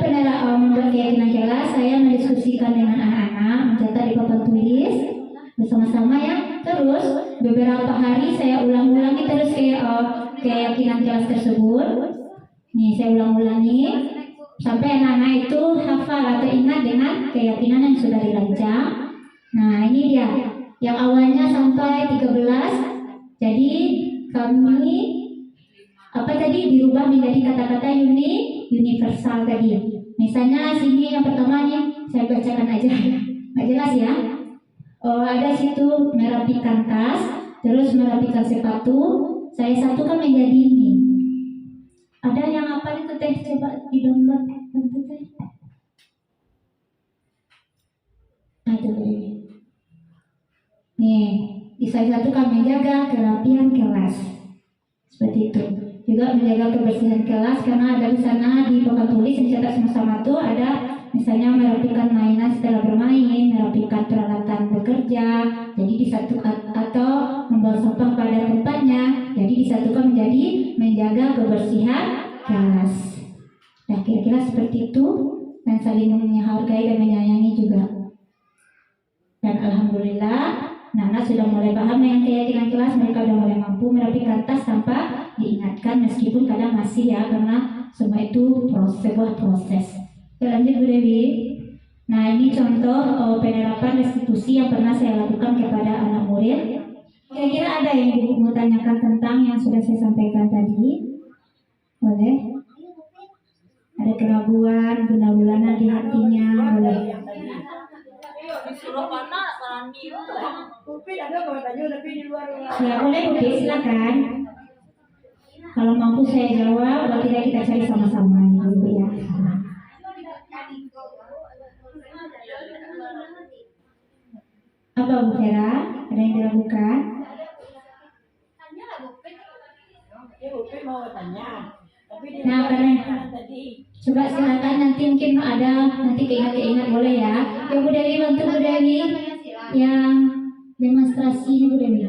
membuat keyakinan kelas, saya mendiskusikan dengan anak-anak, mencatat di papan tulis bersama-sama ya. Terus beberapa hari saya ulang-ulangi terus keyakinan kelas tersebut. Nih, saya ulang-ulangi sampai anak-anak itu hafal atau ingat dengan keyakinan yang sudah dirancang. Nah, ini dia. Yang awalnya sampai 13. Jadi kami dirubah menjadi kata-kata universal tadi. Misalnya sini yang pertama nih saya bacakan aja, nggak jelas ya. Ada situ merapikan tas, terus merapikan sepatu. Saya satukan menjadi ini. Ada yang apa itu teh? Coba di download bantu teh. Nah itu nih disatukan menjaga kerapian kelas. Seperti itu. Juga menjaga kebersihan kelas karena ada di sana di papan tulis yang dicetak sama-sama itu ada misalnya merapikan mainan setelah bermain, merapikan peralatan bekerja, jadi disatukan atau membawa sampah pada tempatnya, jadi disatukan menjadi menjaga kebersihan kelas. Nah kira-kira seperti itu dan saling menghargai dan menyayangi juga. Dan alhamdulillah, anak-anak sudah mulai paham dengan keyakinan kelas, mereka sudah mulai mampu merapikan tas tanpa diingatkan meskipun kadang masih ya karena semua itu sebuah proses. Lanjut Bu Dewi. Nah ini contoh penerapan restitusi yang pernah saya lakukan kepada anak murid. Kira-kira ada yang Ibu mau tanyakan tentang yang sudah saya sampaikan tadi? Boleh? Ada keraguan, gundah-gulana di hatinya, boleh? Disuruh mana Rani? Upin ada kalau tanya tapi di luar rumah. Ya boleh Bu, silakan. Kalau mampu saya jawab, kalau tidak kita cari sama-sama ya Bu ya. Apa Bu Vera? Ada yang dilakukan? Tanya lah Upin. Ya Upin mau tanya. Tapi di Nah, luar karena- rumah tadi. Coba silakan nanti mungkin ada nanti keingat-keingat boleh ya. Ya Bu Dewi bantu Bu Dewi yang demonstrasi ini Bu Dewi.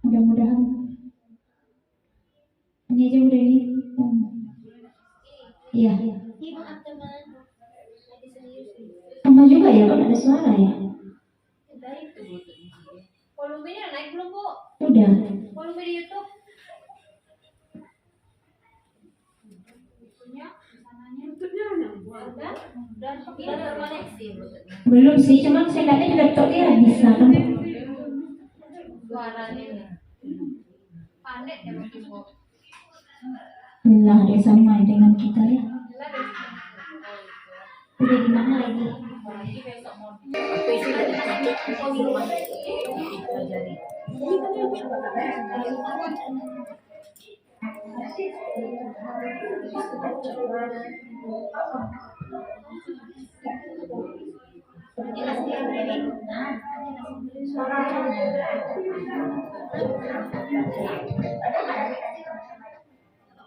Mudah-mudahan ini aja Bu Dewi. Iya. Ibu teman lagi serius. Sama juga ya kan ada suara ya. Volumenya naik belum Bu? Udah. Volume di YouTube. Dan terkoneksi. Belum sih, cuma saya lihatnya di laptop dia bisa kan. Suaranya pandai ya mungkin Bu. Alhamdulillah dia sama dengan kita ya. Jelas deh. Udah gimana lagi? Apalagi besok mau apa isi dari cantik di rumah jadi. Jelas ya Bu Dewi.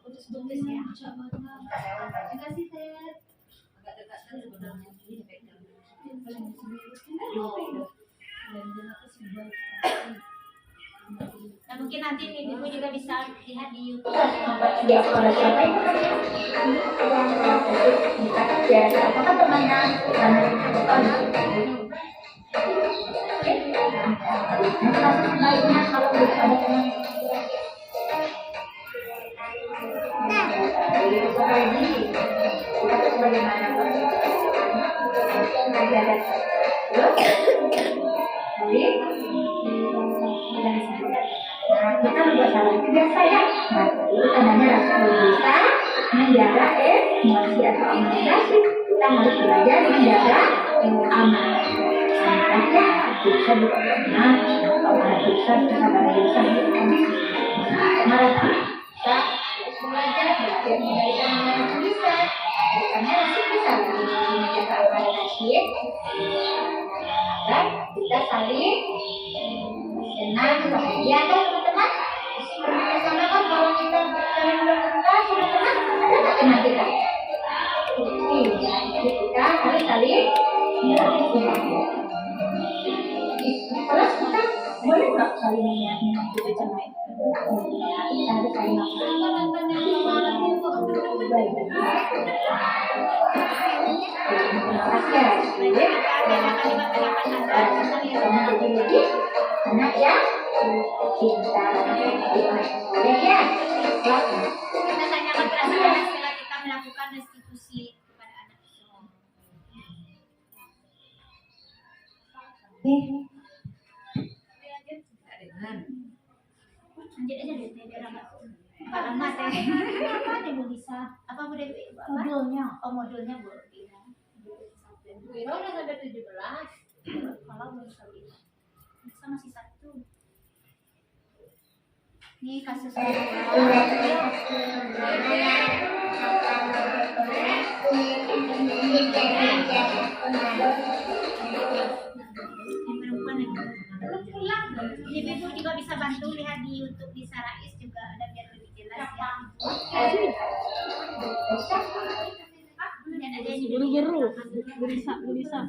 Putus-putus ya. Terima kasih Ted. Agak dekat kan sebenarnya ini pegang. Nah mungkin nanti ibu juga bisa lihat di YouTube. Di sekolah siapa itu kan? Apakah temannya? Baiknya kalau ada teman. Kita juga salah biasa ya. Nah, tandanya rasa bisa menjaga emosi atau amanasi. Kita harus belajar menjaga amanah. Amanahnya bisa dikenal, amanah bisa kesabaran bisa amanah bisa belajar belajar menjaga amanah bisa. Bukannya masih bisa menjaga amanah sih. Agar kita saling senang bahagia kan teman-teman. Bersama kan kalau kita saling berbuka sudah tenang ada tak teman kita. Jadi kita harus saling bahagia. Kalau kita boleh nggak saling menyayangi kita sampai kita harus saling anak ya cinta boleh ya Kita tanyakan perasaan setelah kita melakukan restitusi kepada anak. Lanjut aja deh, biar agak lama deh. Apa nih Bu bisa? Apa Bu Dewi? Apa? Modulnya. Oh modulnya Bu. Wira udah sampai 17. Kalau belum sampai bisa masih satu. Ini kasus Jadi Ibu juga bisa bantu lihat di YouTube di Sarais juga ada biar lebih jelas ya. Dan ada yang Buru-buru, gelisah.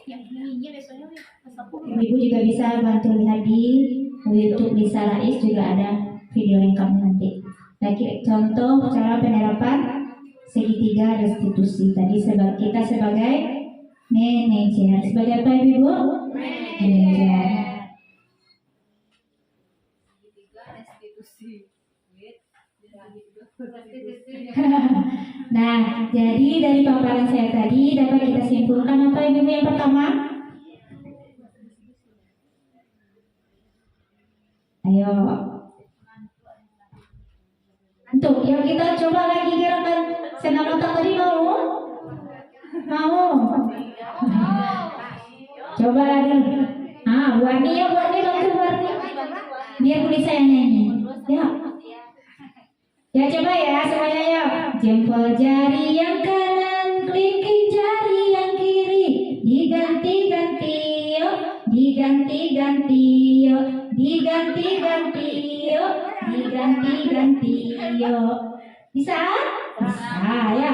yang bunyinya biasanya Ibu juga bisa bantu lihat di YouTube di Sarais juga ada video lengkapnya nanti. Lagi contoh cara penerapan segitiga restitusi. Tadi kita sebagai manajer. Sebagai apa Ibu? Manajer. Nah, jadi dari paparan saya tadi dapat kita simpulkan apa Ibu yang pertama? Ayo. Untuk yang kita coba lagi gerakan senam otak tadi mau? Mau? Coba lagi. Warni ya, Warni bantu Warni. Biar boleh saya nyanyi. Ya. Ya coba ya semuanya ya. Jempol jari yang kanan, kelingking jari yang kiri, diganti-ganti yo, diganti-ganti yo, diganti-ganti yo, diganti-ganti yo. Bisa? Bisa ya.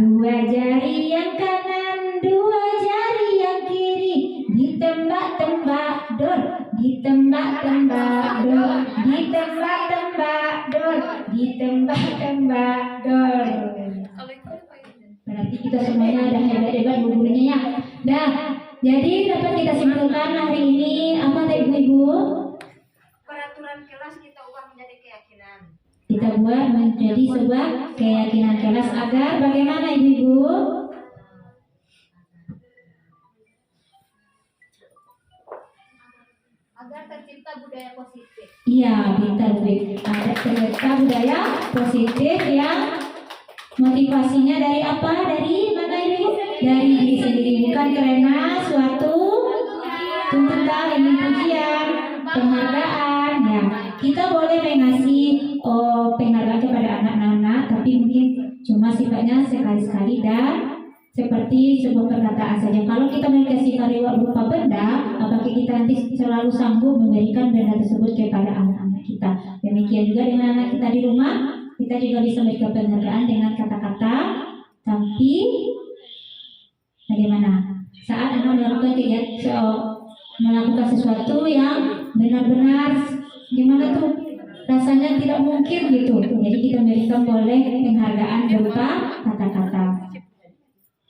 Dua jari yang kanan, dua jari yang kiri, ditembak-tembak dor, ditembak-tembak dor, ditembak-tembak dor, ditembak-tembak dor. Berarti kita semuanya ada hebat-hebat bubunya ya. Nah, jadi dapat kita simpulkan hari ini apa tadi Ibu? Peraturan kelas kita ubah menjadi keyakinan. Kita buat menjadi sebuah keyakinan kelas agar bagaimana Ibu? Agar tercipta budaya positif. Iya, pintar Bu. Ada ternyata budaya positif yang motivasinya dari apa? Dari mana ini? Dari diri sendiri, bukan karena suatu tuntutan, ingin pujian, penghargaan. Ya, kita boleh mengasih penghargaan kepada anak-anak, tapi mungkin cuma sifatnya sekali-sekali dan seperti sebuah perkataan saja. Kalau kita dikasih karya berupa benda, apakah kita nanti selalu sanggup memberikan benda tersebut kepada anak-anak kita? Demikian juga dengan anak kita di rumah, kita juga bisa memberikan penghargaan dengan kata-kata. Tapi bagaimana saat anak melakukan melakukan sesuatu yang benar-benar gimana tuh rasanya tidak mungkin gitu. Jadi kita memberikan boleh penghargaan berupa kata-kata.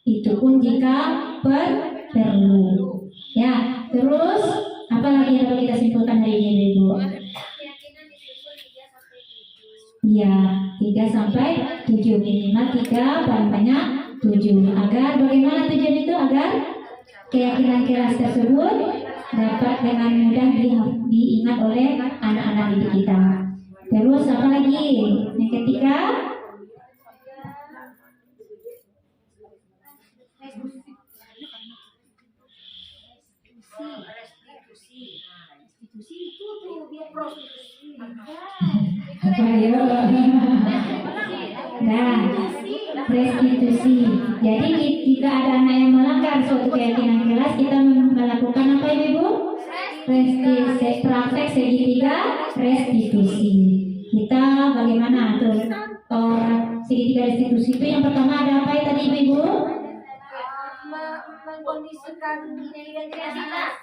Itu pun jika perlu. Ya, terus apa lagi yang dapat kita simpulkan hari ini, Ibu? Keyakinan disusun 3 sampai 7. Iya, 3 sampai 7 minimal 3 paling banyak 7. Agar bagaimana tujuan itu? Agar keyakinan kelas tersebut dapat dengan mudah diingat oleh anak-anak didik kita. Terus apa lagi? Yang ketiga, Restitusi itu tuh biar prostitusi. apa ya? Nah, restitusi. Jadi jika ada anak yang melanggar suatu keyakinan kelas, kita melakukan apa Ibu? Restitusi, praktek segitiga restitusi. Kita bagaimana tuh? Segitiga restitusi itu yang pertama ada apa ya tadi Ibu? Mengkondisikan identitas.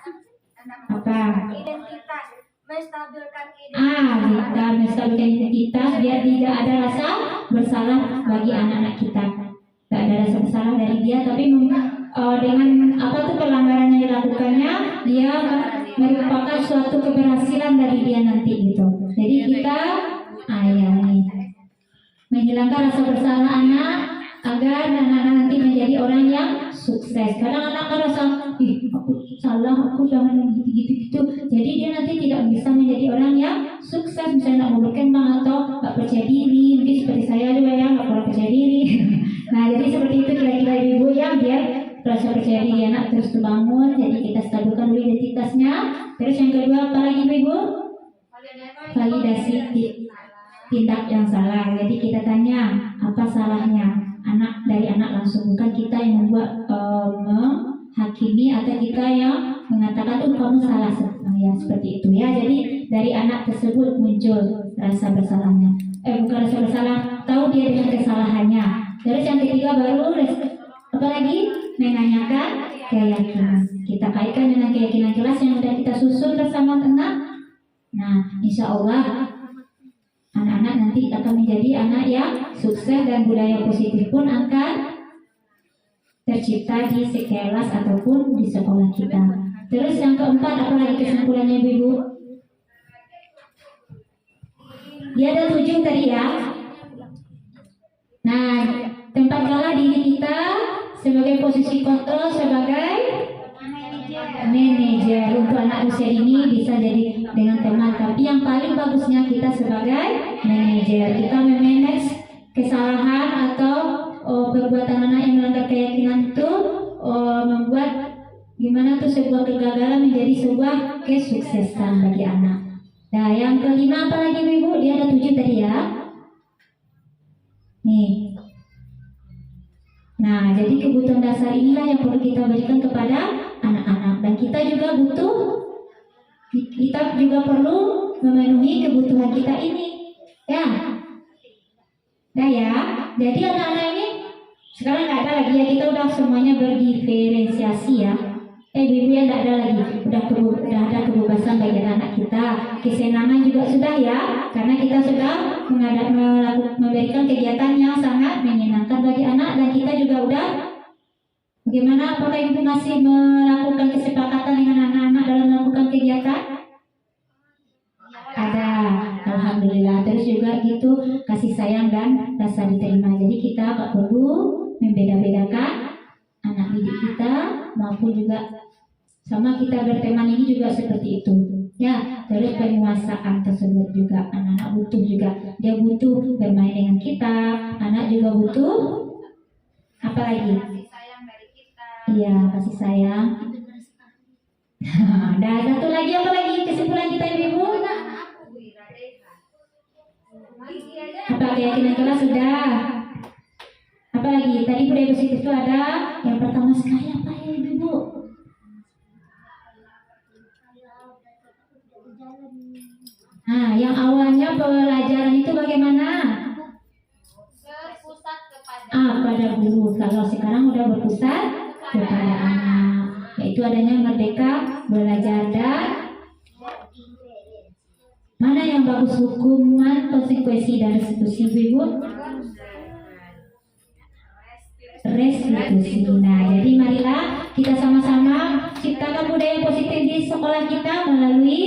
Apa? Identitas, menstabilkan Kita menstabilkan identitas biar tidak ada rasa bersalah bagi anak-anak kita. Tidak ada rasa bersalah dari dia, tapi dengan apa tuh pelanggaran yang dilakukannya, dia merupakan suatu keberhasilan dari dia nanti gitu. Jadi kita menghilangkan rasa bersalah anak agar anak-anak nanti menjadi orang yang sukses. Kadang anak merasa, aku salah, aku jangan gitu. Jadi dia nanti tidak bisa menjadi orang yang sukses, misalnya mau berkembang atau nggak percaya diri. Mungkin seperti saya juga ya, nggak pernah percaya diri. Nah, jadi seperti rasa percaya diri anak terus terbangun, jadi kita stabilkan dulu identitasnya. Terus yang kedua apa lagi Bu Ibu? Validasi tindak yang salah. Jadi kita tanya apa salahnya anak, dari anak langsung, bukan kita yang membuat menghakimi atau kita yang mengatakan kamu salah ya, seperti itu ya. Jadi dari anak tersebut muncul rasa bersalahnya, bukan rasa bersalah, tahu dia dengan kesalahannya. Terus yang ketiga baru apa lagi? Menanyakan keyakinan. Kita kaitkan dengan keyakinan kelas yang sudah kita susun bersama anak. Nah, insya Allah anak-anak nanti akan menjadi anak yang sukses dan budaya positif pun akan tercipta di sekelas ataupun di sekolah kita. Terus yang keempat, apalagi kesimpulannya Ibu? Dia ada 7 tadi ya. Nah, tempatkanlah diri kita sebagai posisi kontrol, sebagai manajer. Untuk anak usia ini bisa jadi dengan teman, tapi yang paling bagusnya kita sebagai manajer. Kita memanage kesalahan atau perbuatan anak yang melanggar keyakinan itu, membuat gimana tuh sebuah kegagalan menjadi sebuah kesuksesan bagi anak. Nah, yang kelima apa lagi Ibu? Dia ada 7 tadi ya. Nih. Nah, jadi kebutuhan dasar inilah yang perlu kita berikan kepada anak-anak, dan kita juga perlu memenuhi kebutuhan kita ini. Ya. Nah ya. Jadi anak-anak ini sekarang nggak ada lagi ya, kita udah semuanya berdiferensiasi ya. Ibu ya nggak ada lagi, udah ada kebebasan bagi anak kita, kesenangan juga sudah ya, karena kita sudah memberikan kegiatan yang sangat menyenangkan bagi anak, dan kita juga udah bagaimana, apakah ibu masih melakukan kesepakatan dengan anak-anak dalam melakukan kegiatan? Ada, alhamdulillah. Terus juga gitu kasih sayang dan rasa diterima. Jadi kita tak perlu membeda-bedakan anak didik kita, maupun juga sama kita berteman ini juga seperti itu ya. Terus penguasaan tersebut juga anak-anak butuh juga, dia butuh bermain dengan kita, anak juga butuh apa lagi? Kasih sayang dari kita. Iya, kasih sayang. Dan satu lagi apa lagi kesimpulan kita Ibu? Apa keyakinan kelas sudah? Apa lagi? Tadi budaya positif itu ada yang pertama sekali apa ya Ibu? Nah, yang awalnya pelajaran itu bagaimana? Berpusat kepada Pada guru. Kalau sekarang udah berpusat kepada anak, yaitu adanya merdeka belajar. Dan mana yang bagus, hukuman, konsekuensi, dan restitusi Ibu? Restitusi. Nah, jadi marilah kita sama-sama ciptakan budaya positif di sekolah kita melalui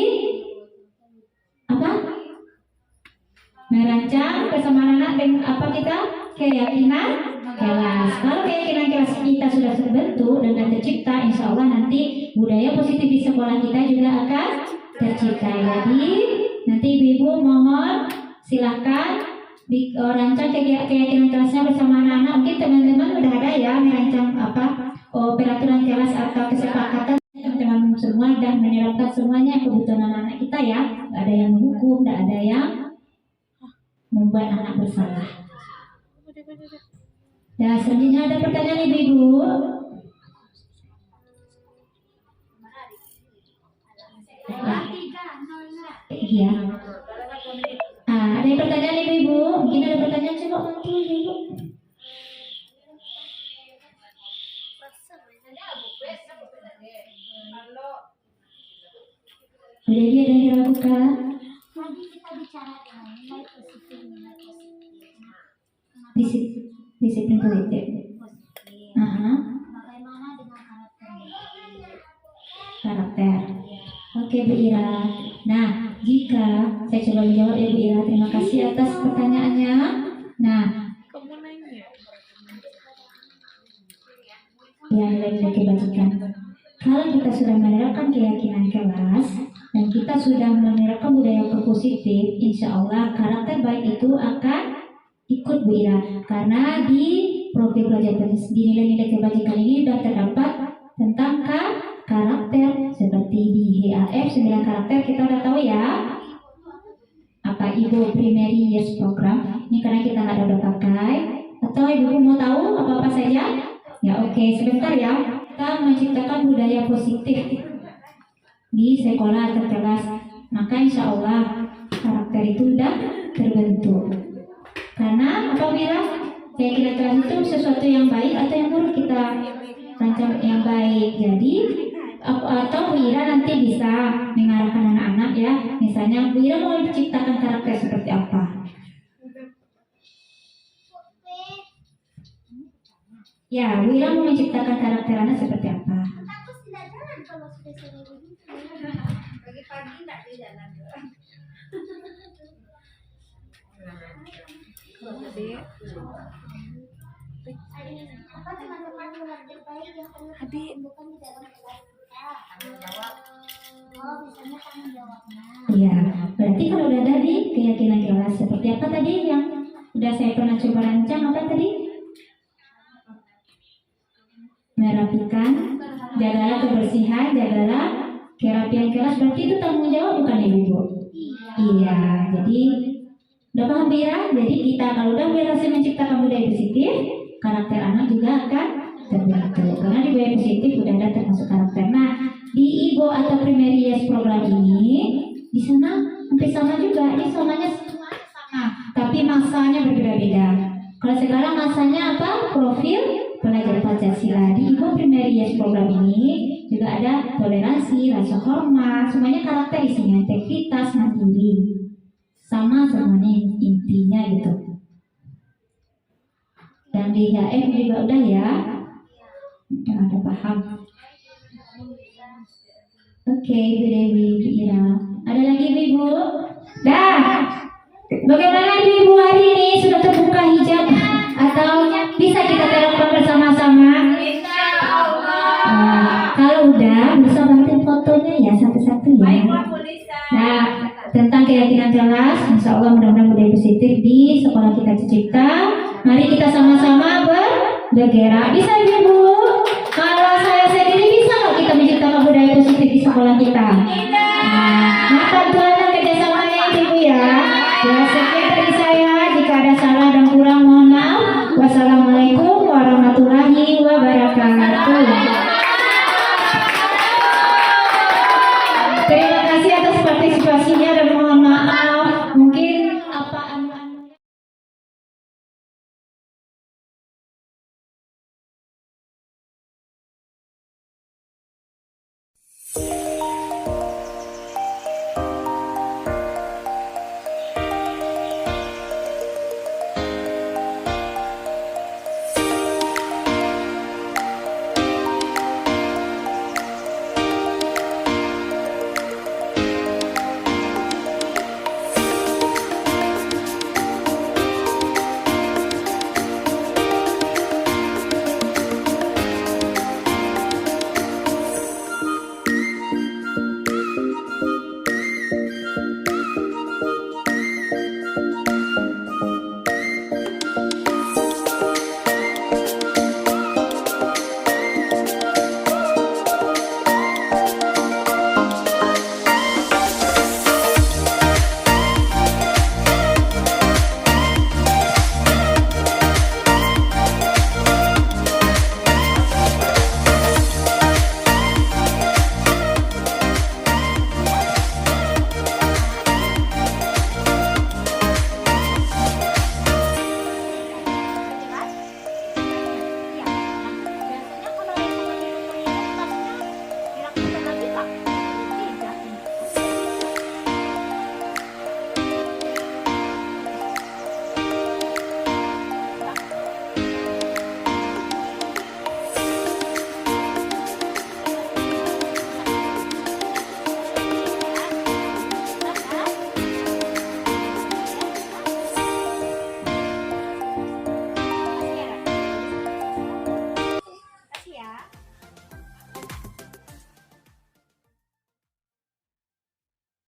apa? Merancang bersama anak dengan apa kita? Keyakinan kelas. Kalau keyakinan kelas kita sudah terbentuk dan tercipta, insya Allah nanti budaya positif di sekolah kita juga akan tercipta. Jadi nanti ibu-ibu mohon silahkan rancang keyakinan kelasnya bersama anak-anak. Mungkin teman-teman udah ada ya merancang peraturan kelas atau kesepakatan teman-teman semua, dan menerapkan semuanya kebutuhan anak-anak kita ya. Tidak ada yang menghukum, tidak ada yang membuat anak bersalah. Dan selanjutnya ada pertanyaan ibu-ibu. Iya. Ada yang pertanyaan ibu-ibu? Mungkin ada pertanyaan, coba bantu ibu. Udah dia ada yang diragukan? Tadi kita bicara dengan nilai positif, nilai positif. Disiplin positif. Bagaimana dengan Karakter. Oke Bu Ira. Nah, jika saya coba menjawab ya Bu Ira, terima kasih atas pertanyaannya. Nah, ya nilai-nilai kebajikan. Kalau kita sudah menerapkan keyakinan kelas dan kita sudah menerapkan budaya positif, insya Allah karakter baik itu akan ikut Bu Ira. Karena di profil pelajar di nilai-nilai kebajikan ini sudah terdapat tentang karakter seperti di HAF 9 karakter kita udah tahu ya. Apa Ibu primary yes program ini karena kita nggak ada pakai, atau Ibu mau tahu apa saja? Ya oke, sebentar ya. Kita menciptakan budaya positif di sekolah atau kelas, maka insya Allah karakter itu sudah terbentuk. Karena apabila kayak kita kelas itu sesuatu yang baik atau yang buruk kita rancang yang baik. Jadi atau Bu Ira nanti bisa mengarahkan anak-anak ya. Misalnya Bu Ira mau menciptakan karakter seperti apa? Ya, Bu Ira mau menciptakan karakter anak seperti apa? Takut tidak jalan kalau sudah sore begitu. Pagi-pagi nggak di jalan. Apa teman-teman luar terbaik yang perlu bukan di dalam kelas kita? Oh, misalnya tanggung jawabnya. Iya, berarti kalau udah dari keyakinan kelas seperti apa tadi yang udah saya pernah coba rancang apa tadi? Merapikan, jagalah kebersihan, jagalah kerapian kelas. Berarti itu tanggung jawab bukan ya Ibu? Iya, jadi udah paham Bira? Jadi kita kalau udah berhasil menciptakan budaya positif, karakter anak juga akan terbentuk. Karena di budaya positif udah ada termasuk karakter. Nah, di IBO atau Primary Yes program ini, di sana hampir sama juga. Ini samanya sama, tapi masanya berbeda-beda. Kalau sekarang masanya apa? Profil pelajar Pancasila. Di IBO Primary Yes program ini juga ada toleransi, rasa hormat, semuanya karakter isinya, integritas, mandiri. Sama semuanya intinya gitu. Dan di HF juga udah ya. Udah ada paham. Oke, Bu Dewi, Bu Ira. Ada lagi Ibu? Dah. Bagaimana Ibu hari ini sudah terbuka hijab atau bisa kita terapkan bersama-sama? Kalau udah bisa bantu fotonya ya satu-satu ya. Nah, tentang keyakinan kelas, insya Allah mudah-mudahan budaya positif di sekolah kita tercipta. Mari kita sama-sama bergerak. Bisa Ibu? Kalau saya sendiri bisa nggak kita menciptakan budaya positif di sekolah kita? Nah, bantuan kerjasamanya Ibu ya. Ya, sekian dari saya. Jika ada salah dan kurang mohon maaf. Wassalamualaikum warahmatullahi wabarakatuh.